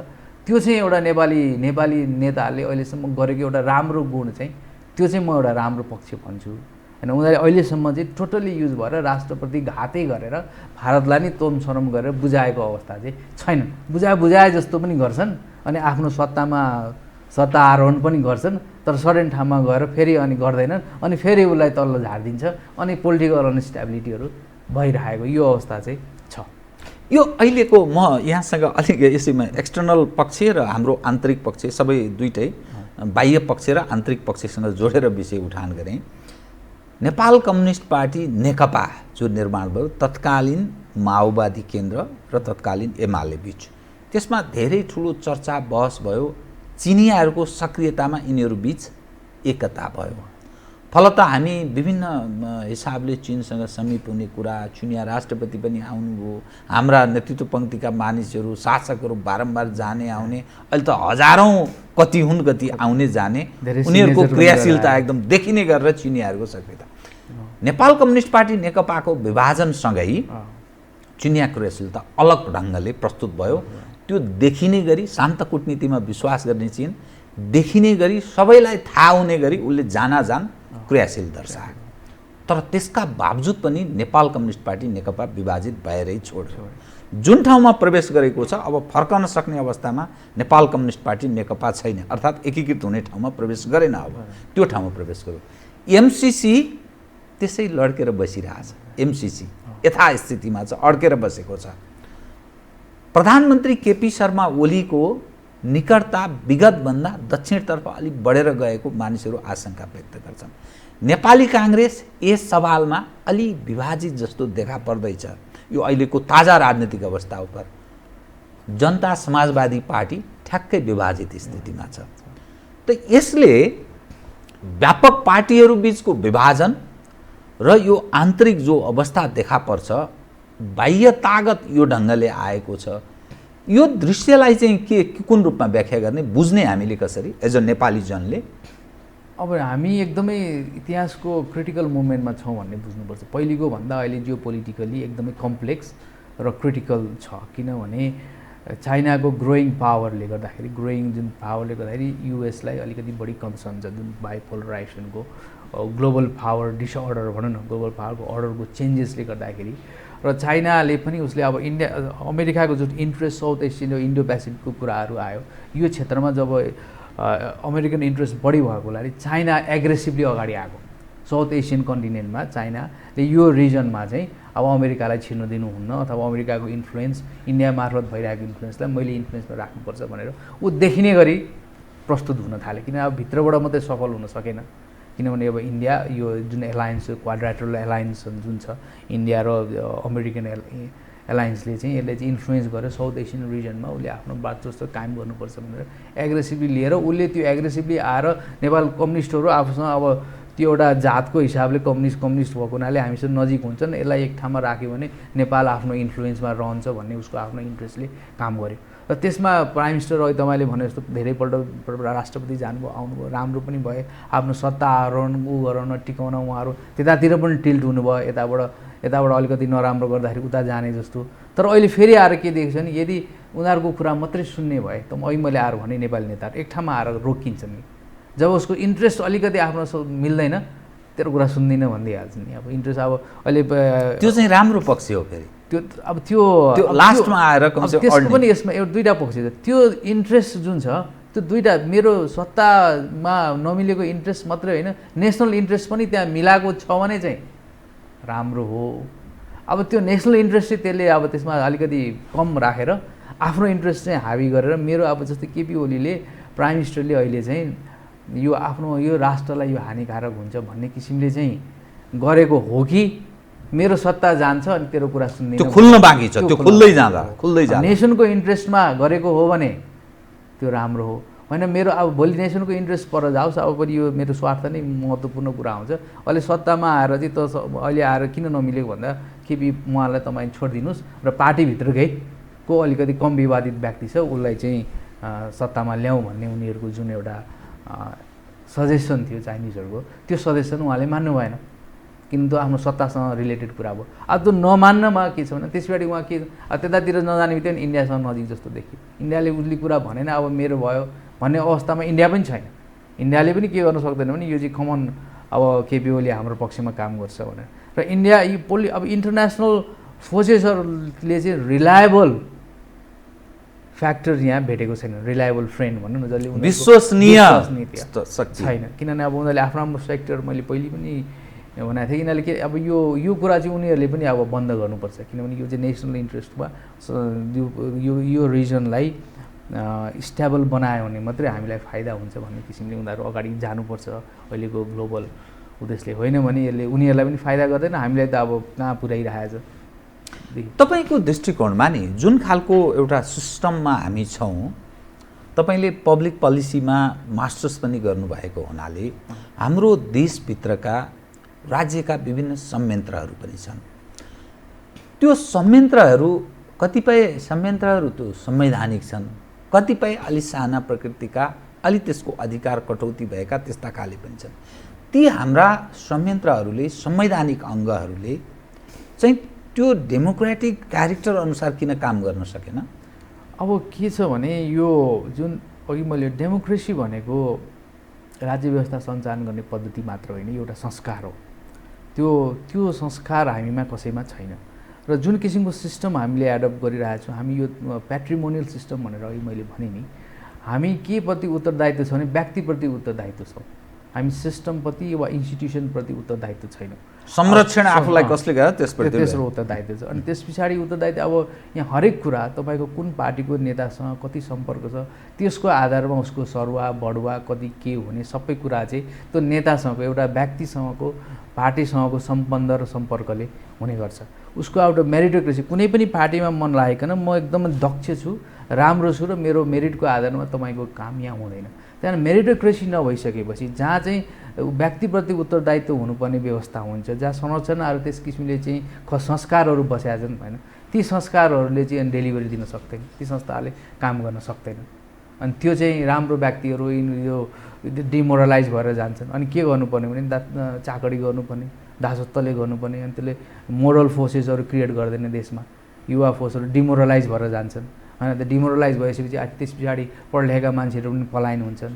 त्यो चाहिँ एउटा नेपाली नेताहरूले अहिलेसम्म गरेको एउटा राम्रो गुण चाहिँ त्यो चाहिँ म एउटा राम्रो पक्ष भन्छु होइन। उनीहरूले अहिलेसम्म चाहिँ टोटली युज भएर राष्ट्रप्रति घातै गरेर भारतलाई नै तोमसरम गरेर बुझाएको अवस्था चाहिँ छैन। बुझाए जस्तो पनि गर्छन् अनि आफ्नो सत्ता आरोहण पनि गर्छन्, तर सर्टेन ठाउँमा गएर फेरि अनि गर्दैनन् अनि फेरि उसलाई तल्लो झारिदिन्छ अनि पोलिटिकल अनस्टेबिलिटीहरू भइरहेको यो अवस्था चाहिँ छ। यो अहिलेको म यहाँसँग अलिक यसैमा एक्सटर्नल पक्ष र हाम्रो आन्तरिक पक्ष सबै दुईटै बाह्य पक्ष र आन्तरिक पक्षसँग जोडेर विषय उठान गरेँ। नेपाल कम्युनिस्ट पार्टी नेकपा जो निर्माण भयो तत्कालीन माओवादी केन्द्र र तत्कालीन एमाले बीच, त्यसमा धेरै ठुलो चर्चा बहस भयो। चिनियाहरूको सक्रियतामा यिनीहरू बीच एकता भयो। फलत हामी विभिन्न हिसाबले चीनसँग समीप हुने कुरा, चिनिया राष्ट्रपति पनि आउनुभयो, हाम्रा नेतृत्व पङ्क्तिका मानिसहरू शासकहरू बारम्बार जाने आउने, अहिले त हजारौँ कति हुन् कति आउने जाने, उनीहरूको क्रियाशीलता एकदम देखिने गरेर चिनियाहरूको सक्रियता। नेपाल कम्युनिस्ट पार्टी नेकपाको विभाजनसँगै चिनिया क्रियाशीलता अलग ढङ्गले प्रस्तुत भयो। त्यो देखिने गरी शान्त कूटनीतिमा विश्वास गर्ने चीन देखिने गरी सबैलाई थाहा हुने गरी उसले जानाजान क्रियाशील दर्शायो। तर त्यसका बावजुद पनि नेपाल कम्युनिस्ट पार्टी नेकपा विभाजित भएरै छोड्यो। जुन ठाउँमा प्रवेश गरेको छ अब फर्कन सक्ने अवस्थामा नेपाल कम्युनिस्ट पार्टी नेकपा छैन, अर्थात् एकीकृत हुने ठाउँमा प्रवेश गरेन। अब त्यो ठाउँमा प्रवेश गर्यो। एमसीसी त्यसै लड्केर बसिरहेछ। एमसीसी यथास्थितिमा छ, अड्केर बसेको छ। प्रधानमन्त्री केपी शर्मा ओलीको निकटता विगतभन्दा दक्षिणतर्फ अलिक बढेर गएको मानिसहरू आशंका व्यक्त गर्छन्। नेपाली काङ्ग्रेस यस सवालमा अलि विभाजित जस्तो देखा पर्दैछ। यो अहिलेको ताजा राजनीतिक अवस्था उप जनता समाजवादी पार्टी ठ्याक्कै विभाजित स्थितिमा छ। त यसले व्यापक पार्टीहरू बीचको विभाजन र यो आन्तरिक जो अवस्था देखा पर्छ, बाह्य तागत यो ढङ्गले आएको छ। यो दृश्यलाई चाहिँ के कुन रूपमा व्याख्या गर्ने, बुझ्ने हामीले कसरी एज अ नेपाली जनले? अब हामी एकदमै इतिहासको क्रिटिकल मोमेन्टमा छौँ भन्ने बुझ्नुपर्छ। पहिलेको भन्दा अहिले जियो पोलिटिकली एकदमै कम्प्लेक्स र क्रिटिकल छ। किनभने चाइनाको ग्रोइङ पावरले गर्दाखेरि, जुन पावरले गर्दाखेरि युएसलाई अलिकति बढी कन्सर्न छ। जुन बाइपोलराइजेसनको ग्लोबल पावर डिसअर्डर भनौँ न, ग्लोबल पावरको अर्डरको चेन्जेसले गर्दाखेरि र चाइनाले पनि उसले अब अमेरिकाको जुन इन्ट्रेस्ट साउथ एसियन र इन्डो पेसिफिकको कुराहरू आयो, यो क्षेत्रमा जब अमेरिकन इन्ट्रेस्ट बढी भएको हुनाले चाइना एग्रेसिभली अगाडि आएको। साउथ एसियन कन्टिनेन्टमा चाइनाले यो रिजनमा चाहिँ अब अमेरिकालाई छिर्न दिनुहुन्न अथवा अमेरिकाको इन्फ्लुएन्स इन्डिया मार्फत भइरहेको इन्फ्लुएन्सलाई मैले इन्फ्लुएन्समा राख्नुपर्छ भनेर ऊ देखिने गरी प्रस्तुत हुन थाले। किन अब भित्रबाट मात्रै सफल हुन सकेन। किनभने अब इन्डिया यो जुन एलायन्स क्वाड्राटरल एलायन्स जुन छ इन्डिया र अमेरिकन एलायन्सले चाहिँ यसले चाहिँ इन्फ्लुएन्स गरेर साउथ एसियन रिजनमा उसले आफ्नो वर्चस्व कायम गर्नुपर्छ भनेर एग्रेसिभली लिएर उसले त्यो एग्रेसिभली आएर नेपाल कम्युनिस्टहरू आफूसँग अब त्यो एउटा जातको हिसाबले कम्युनिस्ट भएको हुनाले हामीसँग नजिक हुन्छन्, यसलाई एक ठाउँमा राख्यो भने नेपाल आफ्नो इन्फ्लुएन्समा रहन्छ भन्ने उसको आफ्नो इन्ट्रेस्टले काम गर्यो। र त्यसमा प्राइम मिनिस्टर अहिले तपाईँले भने जस्तो धेरैपल्ट राष्ट्रपति जानुभयो, आउनुभयो, राम्रो पनि भए। आफ्नो सत्ता आरोहण गराउन टिकाउन उहाँहरू त्यतातिर पनि टिल्ट हुनुभयो। यताबाट अलिकति नराम्रो गर्दाखेरि उता जाने जस्तो। तर अहिले फेरि आएर के देखेको छ भने यदि उनीहरूको कुरा मात्रै सुन्ने भए त मैले आएर भने नेपाली नेताहरू एक ठाउँमा आएर रोकिन्छन् नि। जब उसको इन्ट्रेस्ट अलिकति आफ्नो मिल्दैन तेरो कुरा सुन्दिनँ भनिदिइहाल्छ नि। अब इन्ट्रेस्ट अब अहिले त्यो चाहिँ राम्रो पक्ष हो। फेरि त्यो लास्टमा आएर त्यसको पनि यसमा एउटा दुईवटा पक्ष छ। त्यो इन्ट्रेस्ट जुन छ त्यो दुईवटा मेरो सत्तामा नमिलेको इन्ट्रेस्ट मात्रै होइन, नेसनल इन्ट्रेस्ट पनि त्यहाँ मिलाएको छ भने चाहिँ राम्रो हो। अब त्यो नेसनल इन्ट्रेस्ट चाहिँ त्यसले अब त्यसमा अलिकति कम राखेर आफ्नो इन्ट्रेस्ट चाहिँ हावी गरेर मेरो अब जस्तै केपी ओलीले प्राइम मिनिस्टरले अहिले चाहिँ यो आफ्नो यो राष्ट्रलाई यो हानिकारक हुन्छ भन्ने किसिमले चाहिँ गरेको हो कि मेरो सत्ता जान्छ अनि तेरो कुरा सुन्दिनँ, त्यो खुल्न बाँकी छ। त्यो खुल्दै जाँदा नेसनको इन्ट्रेस्टमा गरेको हो भने त्यो राम्रो हो। होइन मेरो अब भोलि नेसनको इन्ट्रेस्ट पर जाओस्, अब पनि यो मेरो स्वार्थ नै महत्त्वपूर्ण कुरा हुन्छ। अहिले सत्तामा आएर चाहिँ त अहिले आएर किन नमिलेको भन्दा केपी उहाँलाई तपाईँ छोडिदिनुहोस् र पार्टीभित्रकै को अलिकति कम विवादित व्यक्ति छ उसलाई चाहिँ सत्तामा ल्याउँ भन्ने उनीहरूको जुन एउटा सजेसन थियो चाइनिजहरूको, त्यो सजेसन उहाँले मान्नु भएन। किन त आफ्नो सत्तासँग रिलेटेड कुरा भयो। अब त्यो नमान्नमा के छ भने त्यसबाट उहाँ के त्यतातिर नजाने बित्तिकै इन्डियासँग नजिक जस्तो देखियो। इन्डियाले उसले कुरा भनेन अब मेरो भयो भन्ने अवस्थामा इन्डिया पनि छैन। इन्डियाले पनि के गर्न सक्दैन भने यो चाहिँ कमन अब केपी ओली हाम्रो पक्षमा काम गर्छ भनेर। र इन्डिया यो अब इन्टरनेसनल फोर्सेसहरूले चाहिँ रिलायबल फ्याक्टर यहाँ भेटेको छैन, रिलायबल फ्रेन्ड भनौँ न, जसले विश्वसनीय छैन। किनभने अब उनीहरूले आफ्नो सेक्टर, मैले पहिले पनि भनेको थिएँ, यिनीहरूले के अब यो कुरा चाहिँ उनीहरूले पनि अब बन्द गर्नुपर्छ, किनभने यो चाहिँ नेसनल इन्ट्रेस्टमा यो रिजनलाई स्टेबल बनायो भने मात्रै हामीलाई फाइदा हुन्छ भन्ने किसिमले उनीहरू अगाडि जानुपर्छ अहिलेको ग्लोबल उद्देश्यले। होइन भने यसले उनीहरूलाई पनि फाइदा गर्दैन, हामीलाई त अब कहाँ पुर्याइरहेछ। तपाईँको दृष्टिकोणमा नि जुन खालको एउटा सिस्टममा हामी छौँ, तपाईँले पब्लिक पोलिसीमा मास्टर्स पनि गर्नुभएको हुनाले हाम्रो देशभित्रका राज्यका विभिन्न संयन्त्रहरू पनि छन्। त्यो संयन्त्रहरू कतिपय संयन्त्रहरू त्यो संवैधानिक छन्, कतिपय अलि साना प्रकृतिका, अलि त्यसको अधिकार कटौती भएका त्यस्ता खाले पनि छन्। ती हाम्रा संयन्त्रहरूले, संवैधानिक अङ्गहरूले चाहिँ त्यो डेमोक्रेटिक क्यारेक्टर अनुसार किन काम गर्न सकेन? अब के छ भने यो जुन अघि मैले डेमोक्रेसी भनेको राज्य व्यवस्था सञ्चालन गर्ने पद्धति मात्र होइन, एउटा संस्कार हो। त्यो संस्कार हामीमा कसैमा छैन र जुन किसिमको सिस्टम हामीले एडप्ट गरिरहेको छौँ, हामी यो प्याट्रिमोनियल सिस्टम भनेर अघि मैले भने नि, हामी के प्रति उत्तरदायित्व छ भने व्यक्तिप्रति उत्तरदायित्व छौँ, हामी सिस्टमप्रति वा इन्स्टिट्युसनप्रति उत्तरदायित्व छैनौँ। संरक्षण आफूलाई कसले गर्यो त्यसप्रति तेस्रो उत्तरदायित्व छ। अनि त्यस पछाडि उत्तरदायित्व अब यहाँ हरेक कुरा तपाईँको कुन पार्टीको नेतासँग कति सम्पर्क छ त्यसको आधारमा उसको सरुवा बढुवा कति के हुने सबै कुरा चाहिँ त्यो नेतासँगको, एउटा व्यक्तिसँगको, पार्टीसँगको सम्बन्ध र सम्पर्कले हुने गर्छ। उसको एउटा मेरिटोक्रेसी, कुनै पनि पार्टीमा मन लागेकन म एकदमै दक्ष छु, राम्रो छु र मेरो मेरिटको आधारमा तपाईँको काम यहाँ हुँदैन। त्यहाँदेखि मेरिटोक्रेसी नभइसकेपछि जहाँ चाहिँ व्यक्तिप्रति उत्तरदायित्व हुनुपर्ने व्यवस्था हुन्छ, जहाँ संरचनाहरू त्यस किसिमले चाहिँ संस्कारहरू बसेका छन् होइन, ती संस्कारहरूले चाहिँ डेलिभरी दिन सक्दैन, ती संस्थाहरूले काम गर्न सक्दैन। अनि त्यो चाहिँ राम्रो व्यक्तिहरू यो डिमोरलाइज भएर जान्छन्। अनि के गर्नुपर्ने भने चाकडी गर्नुपर्ने, दासत्वले गर्नुपर्ने, अनि त्यसले मोरल फोर्सेसहरू क्रिएट गर्दैन देशमा, युवा फोर्सहरू डिमोरलाइज भएर जान्छन् होइन। त डिमोरलाइज भइसकेपछि त्यस पछाडि पढलेखेका मान्छेहरू पनि पलायन हुन्छन्,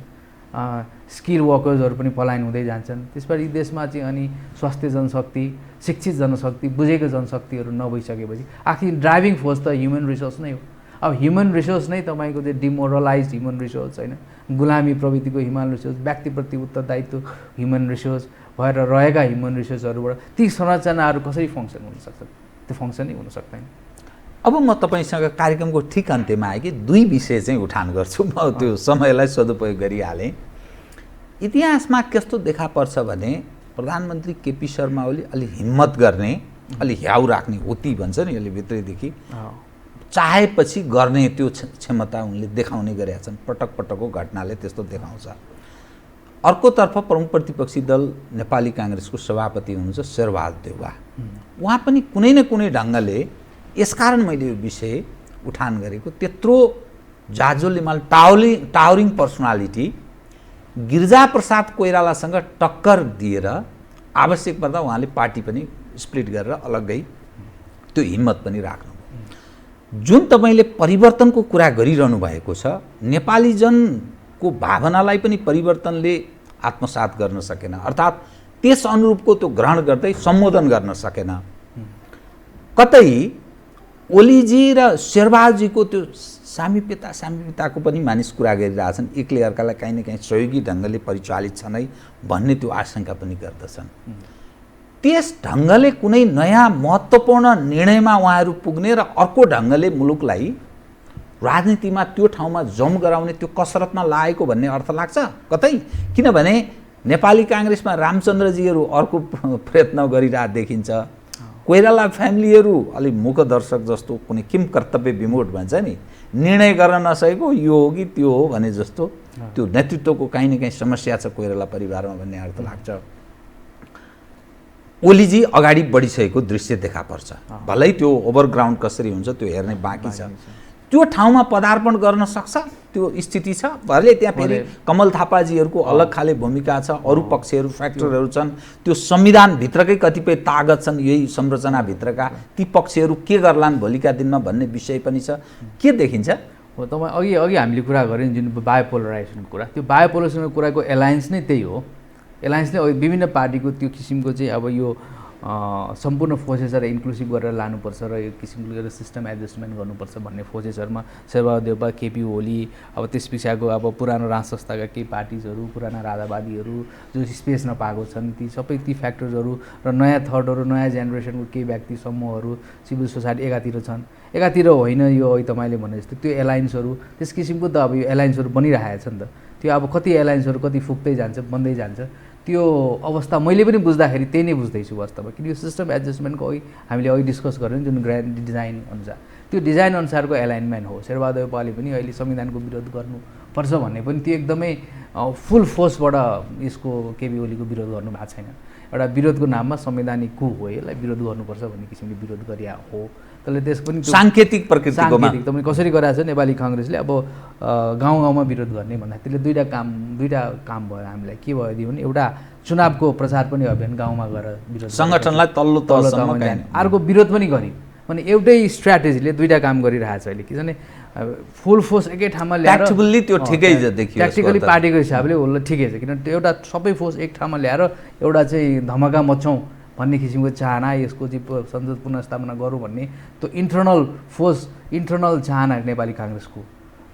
स्किल वर्कर्सहरू पनि पलायन हुँदै जान्छन्। त्यसपछि देशमा चाहिँ अनि स्वास्थ्य जनशक्ति, शिक्षित जनशक्ति, बुझेको जनशक्तिहरू नभइसकेपछि आखिर ड्राइभिङ फोर्स त ह्युमन रिसोर्स नै हो। अब ह्युमन रिसोर्स नै तपाईँको चाहिँ डिमोरलाइज ह्युमन रिसोर्स होइन, गुलामी प्रवृत्तिको ह्युमन रिसोर्स, व्यक्तिप्रति उत्तरदायित्व ह्युमन रिसोर्स भएर रहेका ह्युमन रिसोर्सहरूबाट ती संरचनाहरू कसरी फङ्सन हुन सक्छन्? त्यो फङ्सनै हुन सक्दैन। अब म तपाईँसँग कार्यक्रमको ठिक अन्त्यमा आएँ कि दुई विषय चाहिँ उठान गर्छु, म त्यो समयलाई सदुपयोग गरिहालेँ। इतिहासमा कस्तो देखा पर्छ भने प्रधानमन्त्री केपी शर्मा ओली अलि हिम्मत गर्ने, अलि ह्याउ राख्ने, होती भन्छ नि यसले भित्रैदेखि चाहेपछि गर्ने त्यो क्षमता उनले देखाउने गरेका छन्। पटक पटकको घटनाले त्यस्तो देखाउँछ। अर्कोतर्फ प्रमुख प्रतिपक्षी दल नेपाली काङ्ग्रेसको सभापति हुनुहुन्छ शेरबहादुर देउवा। उहाँ पनि कुनै न कुनै ढङ्गले, यसकारण मैले यो विषय उठान गरेको, त्यत्रो जाजोलिमाल टावरिङ पर्सनालिटी गिरिजाप्रसाद कोइरालासँग टक्कर दिएर आवश्यक पर्दा उहाँले पार्टी पनि स्प्लिट गरेर अलग्गै त्यो हिम्मत पनि राख्नु। जुन तपाईँले परिवर्तनको कुरा गरिरहनु भएको छ, नेपाली जनको भावनालाई पनि परिवर्तनले आत्मसात गर्न सकेन, अर्थात् त्यस अनुरूपको त्यो ग्रहण गर्दै सम्बोधन गर्न सकेन। कतै ओलीजी र शेरबहादुरजीको त्यो सामीप्यताको पनि मानिस कुरा गरिरहेछन्, एकले अर्कालाई काहीँ न काहीँ सहयोगी ढङ्गले परिचालित छन् है भन्ने त्यो आशंका पनि गर्दछन्। त्यस ढङ्गले कुनै नयाँ महत्त्वपूर्ण निर्णयमा उहाँहरू पुग्ने र अर्को ढङ्गले मुलुकलाई राजनीतिमा त्यो ठाउँमा जम गराउने त्यो कसरतमा लागेको भन्ने अर्थ लाग्छ कतै। किनभने नेपाली काङ्ग्रेसमा रामचन्द्रजीहरू अर्को प्रयत्न गरिरहेको देखिन्छ, कोइराला फ्यामिलीहरू अलिक मूकदर्शक जस्तो, कुनै किम कर्तव्य विमूढ भन्छ नि, निर्णय गर्न नसकेको यो हो कि त्यो हो भने जस्तो त्यो नेतृत्वको काहीँ न काहीँ समस्या छ कोइराला परिवारमा भन्ने अर्थ लाग्छ। ओलीजी अगाडि बढिसकेको दृश्य देखा पर्छ, भलै त्यो ओभरग्राउन्ड कसरी हुन्छ त्यो हेर्ने बाँकी छ। त्यो ठाउँमा पदार्पण गर्न सक्छ त्यो स्थिति छ। भले त्यहाँ फेरि कमल थापाजीहरूको अलग खाले भूमिका छ, अरू पक्षहरू फ्याक्टरहरू छन्, त्यो संविधानभित्रकै कतिपय तागत छन् यही संरचनाभित्रका, ती पक्षहरू के गर्लान् भोलिका दिनमा भन्ने विषय पनि छ। के देखिन्छ हो तपाईँ अघि हामीले कुरा गऱ्यौँ जुन बायोपोलराइजेसनको कुरा, त्यो बायोपोलराइजेसनको कुराको एलायन्स नै त्यही हो। एलायन्स नै विभिन्न पार्टीको त्यो किसिमको चाहिँ अब यो सम्पूर्ण फोर्सेसहरूलाई इन्क्लुसिभ गरेर लानुपर्छ र यो किसिमले गरेर सिस्टम एडजस्टमेन्ट गर्नुपर्छ भन्ने फोर्सेसहरूमा शेरबहादुर देउपा, केपी ओली, अब त्यस पछाडिको अब पुरानो राज संस्थाका केही पार्टिजहरू, पुराना राजावादीहरू जो स्पेस नपाएको छन्, ती सबै ती फ्याक्टर्सहरू र नयाँ थटहरू, नयाँ जेनेरेसनको केही व्यक्ति समूहहरू, सिभिल सोसाइटी एकातिर छन्, एकातिर होइन यो अहिले तपाईँले भने जस्तो त्यो एलायन्सहरू, त्यस किसिमको त अब यो एलायन्सहरू बनिरहेको छ नि त। त्यो अब कति एलायन्सहरू कति फुक्दै जान्छ, बन्दै जान्छ, त्यो अवस्था मैले पनि बुझ्दाखेरि त्यही नै बुझ्दैछु वास्तवमा। किन यो सिस्टम एडजस्टमेन्टको हामीले अघि डिस्कस गऱ्यौँ जुन ग्रान्ड डिजाइन अनुसार, त्यो डिजाइन अनुसारको एलाइनमेन्ट हो। शेरबहादुर देउपाले पनि अहिले संविधानको विरोध गर्नुपर्छ भन्ने पनि त्यो एकदमै फुल फोर्सबाट यसको केपी ओलीको विरोध गर्नु भएको छैन। एउटा विरोधको नाममा संवैधानिक कु हो, यसलाई विरोध गर्नुपर्छ भन्ने किसिमले विरोध गरिया हो। त्यसले त्यस पनि साङ्केतिक प्रकृतिको तपाईँ कसरी गराएको छ नेपाली काङ्ग्रेसले अब गाउँ गाउँमा विरोध गर्ने भन्दा त्यसले दुईवटा काम भयो हामीलाई। के भयो भने एउटा चुनावको प्रचार पनि अभियान गाउँमा गएर विरोध सङ्गठनलाई तल्लो तहसम्म अर्को विरोध पनि गरी भने एउटै स्ट्राटेजीले दुईवटा काम गरिरहेको छ अहिले। किनभने फुल फोर्स एकै ठाउँमा ल्याएर ट्याक्टिकली त्यो ठिकै देखियो, ट्याक्टिकली पार्टीको हिसाबले उसले ठिकै छ। किनभने त्यो एउटा सबै फोर्स एक ठाउँमा ल्याएर एउटा चाहिँ धमाका मचाउँ भन्ने किसिमको चाहना, यसको चाहिँ संसद पुनर्स्थापना गरौँ भन्ने त्यो इन्टरनल फोर्स, इन्टरनल चाहना नेपाली काङ्ग्रेसको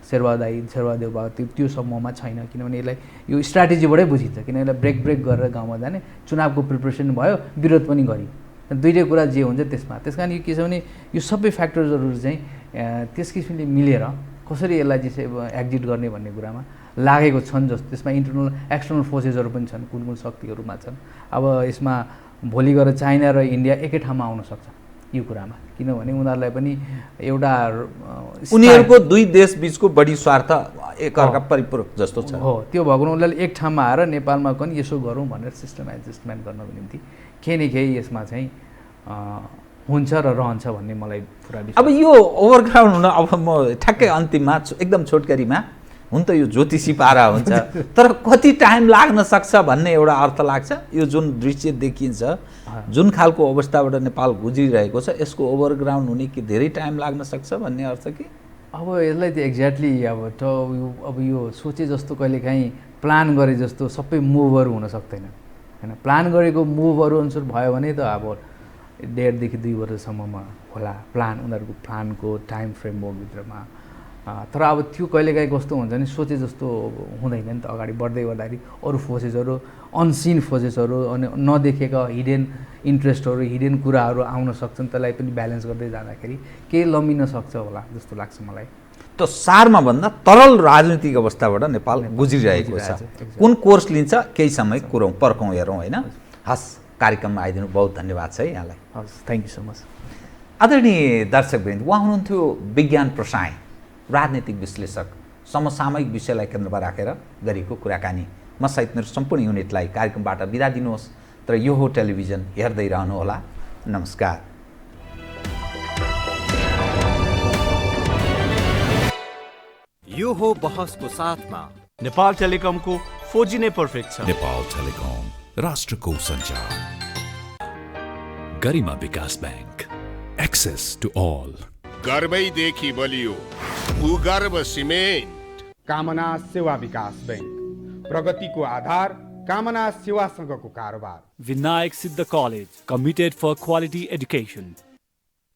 शेरबहादुर देउपा त्यो समूहमा छैन। किनभने यसलाई यो स्ट्राटेजीबाटै बुझिन्छ। किन यसलाई ब्रेक गरेर गाउँमा जाने, चुनावको प्रिपरेसन भयो, विरोध पनि गरी, दुईटै कुरा जे हुन्छ त्यसमा। त्यस कारण यो के छ भने यो सबै फ्याक्टर्सहरू चाहिँ त्यस किसिमले मिलेर कसरी यसलाई चाहिँ एक्जिट गर्ने भन्ने कुरामा लागेको छन्। जस्तो त्यसमा इन्टरनल एक्सटर्नल फोर्सेसहरू पनि छन्, कुन कुन शक्तिहरूमा छन्। अब यसमा भोलि गएर चाइना र इन्डिया एकै ठाउँमा आउन सक्छ यो कुरामा, किनभने उनीहरूलाई पनि एउटा उनीहरूको दुई देश बिचको बढी स्वार्थ एकअर्का परिपूरक जस्तो छ हो। त्यो भएको उनीहरूले एक ठाउँमा आएर नेपालमा पनि यसो गरौँ भनेर सिस्टम एडजस्टमेन्ट गर्नको निम्ति केही न केही यसमा चाहिँ हुन्छ र रहन्छ भन्ने मलाई पुरा विश्वास। अब यो ओभरग्राउन्ड हुन अब म ठ्याक्कै अन्तिममा एकदम छोटकरीमा हुन त यो ज्योतिषी पारा हुन्छ, तर कति टाइम लाग्न सक्छ भन्ने एउटा अर्थ लाग्छ। यो जुन दृश्य देखिन्छ, जुन खालको अवस्थाबाट नेपाल गुज्रिरहेको छ, यसको ओभरग्राउन्ड हुने कि धेरै टाइम लाग्न सक्छ भन्ने अर्थ कि अब यसलाई त एक्ज्याक्टली अब यो सोचे जस्तो कहिलेकाहीँ प्लान गरे जस्तो सबै मुभहरू हुन सक्दैन होइन। प्लान गरेको मुभहरू अनुसार भयो भने त अब 1.5 2 वर्षसम्ममा होला प्लान, उनीहरूको प्लानको टाइम फ्रेमवर्कभित्रमा। तर अब त्यो कहिलेकाहीँ कस्तो हुन्छ नि सोचे जस्तो हुँदैन नि त। अगाडि बढ्दै गर्दाखेरि अरू फोर्सेसहरू, अनसिन फोर्सेसहरू, अनि नदेखेका हिडेन इन्ट्रेस्टहरू, हिडेन कुराहरू आउन सक्छन्। त्यसलाई पनि ब्यालेन्स गर्दै जाँदाखेरि केही लम्बिन सक्छ होला जस्तो लाग्छ मलाई। त सारमा भन्दा तरल राजनीतिक अवस्थाबाट नेपाल गुज्रिरहेको छ। कुन कोर्स लिन्छ केही समय कुरौँ, पर्खौँ, हेरौँ होइन। हस्, कार्यक्रममा आइदिनु बहुत धन्यवाद छ है यहाँलाई। हस्, थ्याङ्क यू सो मच। आदरणीय दर्शकवृन्द, उहाँ हुनुहुन्थ्यो विज्ञान प्रसाई, राजनीतिक विश्लेषक, समसामयिक विषयलाई केन्द्रमा राखेर गरेको कुराकानी। म सहित मेरो सम्पूर्ण युनिटलाई कार्यक्रमबाट बिदा दिनुहोस्, तर यो हो टेलिभिजन, हेर्दै रहनुहोला। नमस्कार। यो हो बहसको साथमा नेपाल टेलिकमको 4G नै पर्फेक्ट छ। नेपाल टेलिकम, राष्ट्रको सञ्चार। गरिमा विकास बैंक, एक्सेस टु अल। गर्वैदेखि बलियो भूगर्भ सिमेन्ट। कामना सेवा विकास बैंक, प्रगतिको आधार कामना सेवासँगको कारोबार। Vinayak Siddha College, committed for quality education.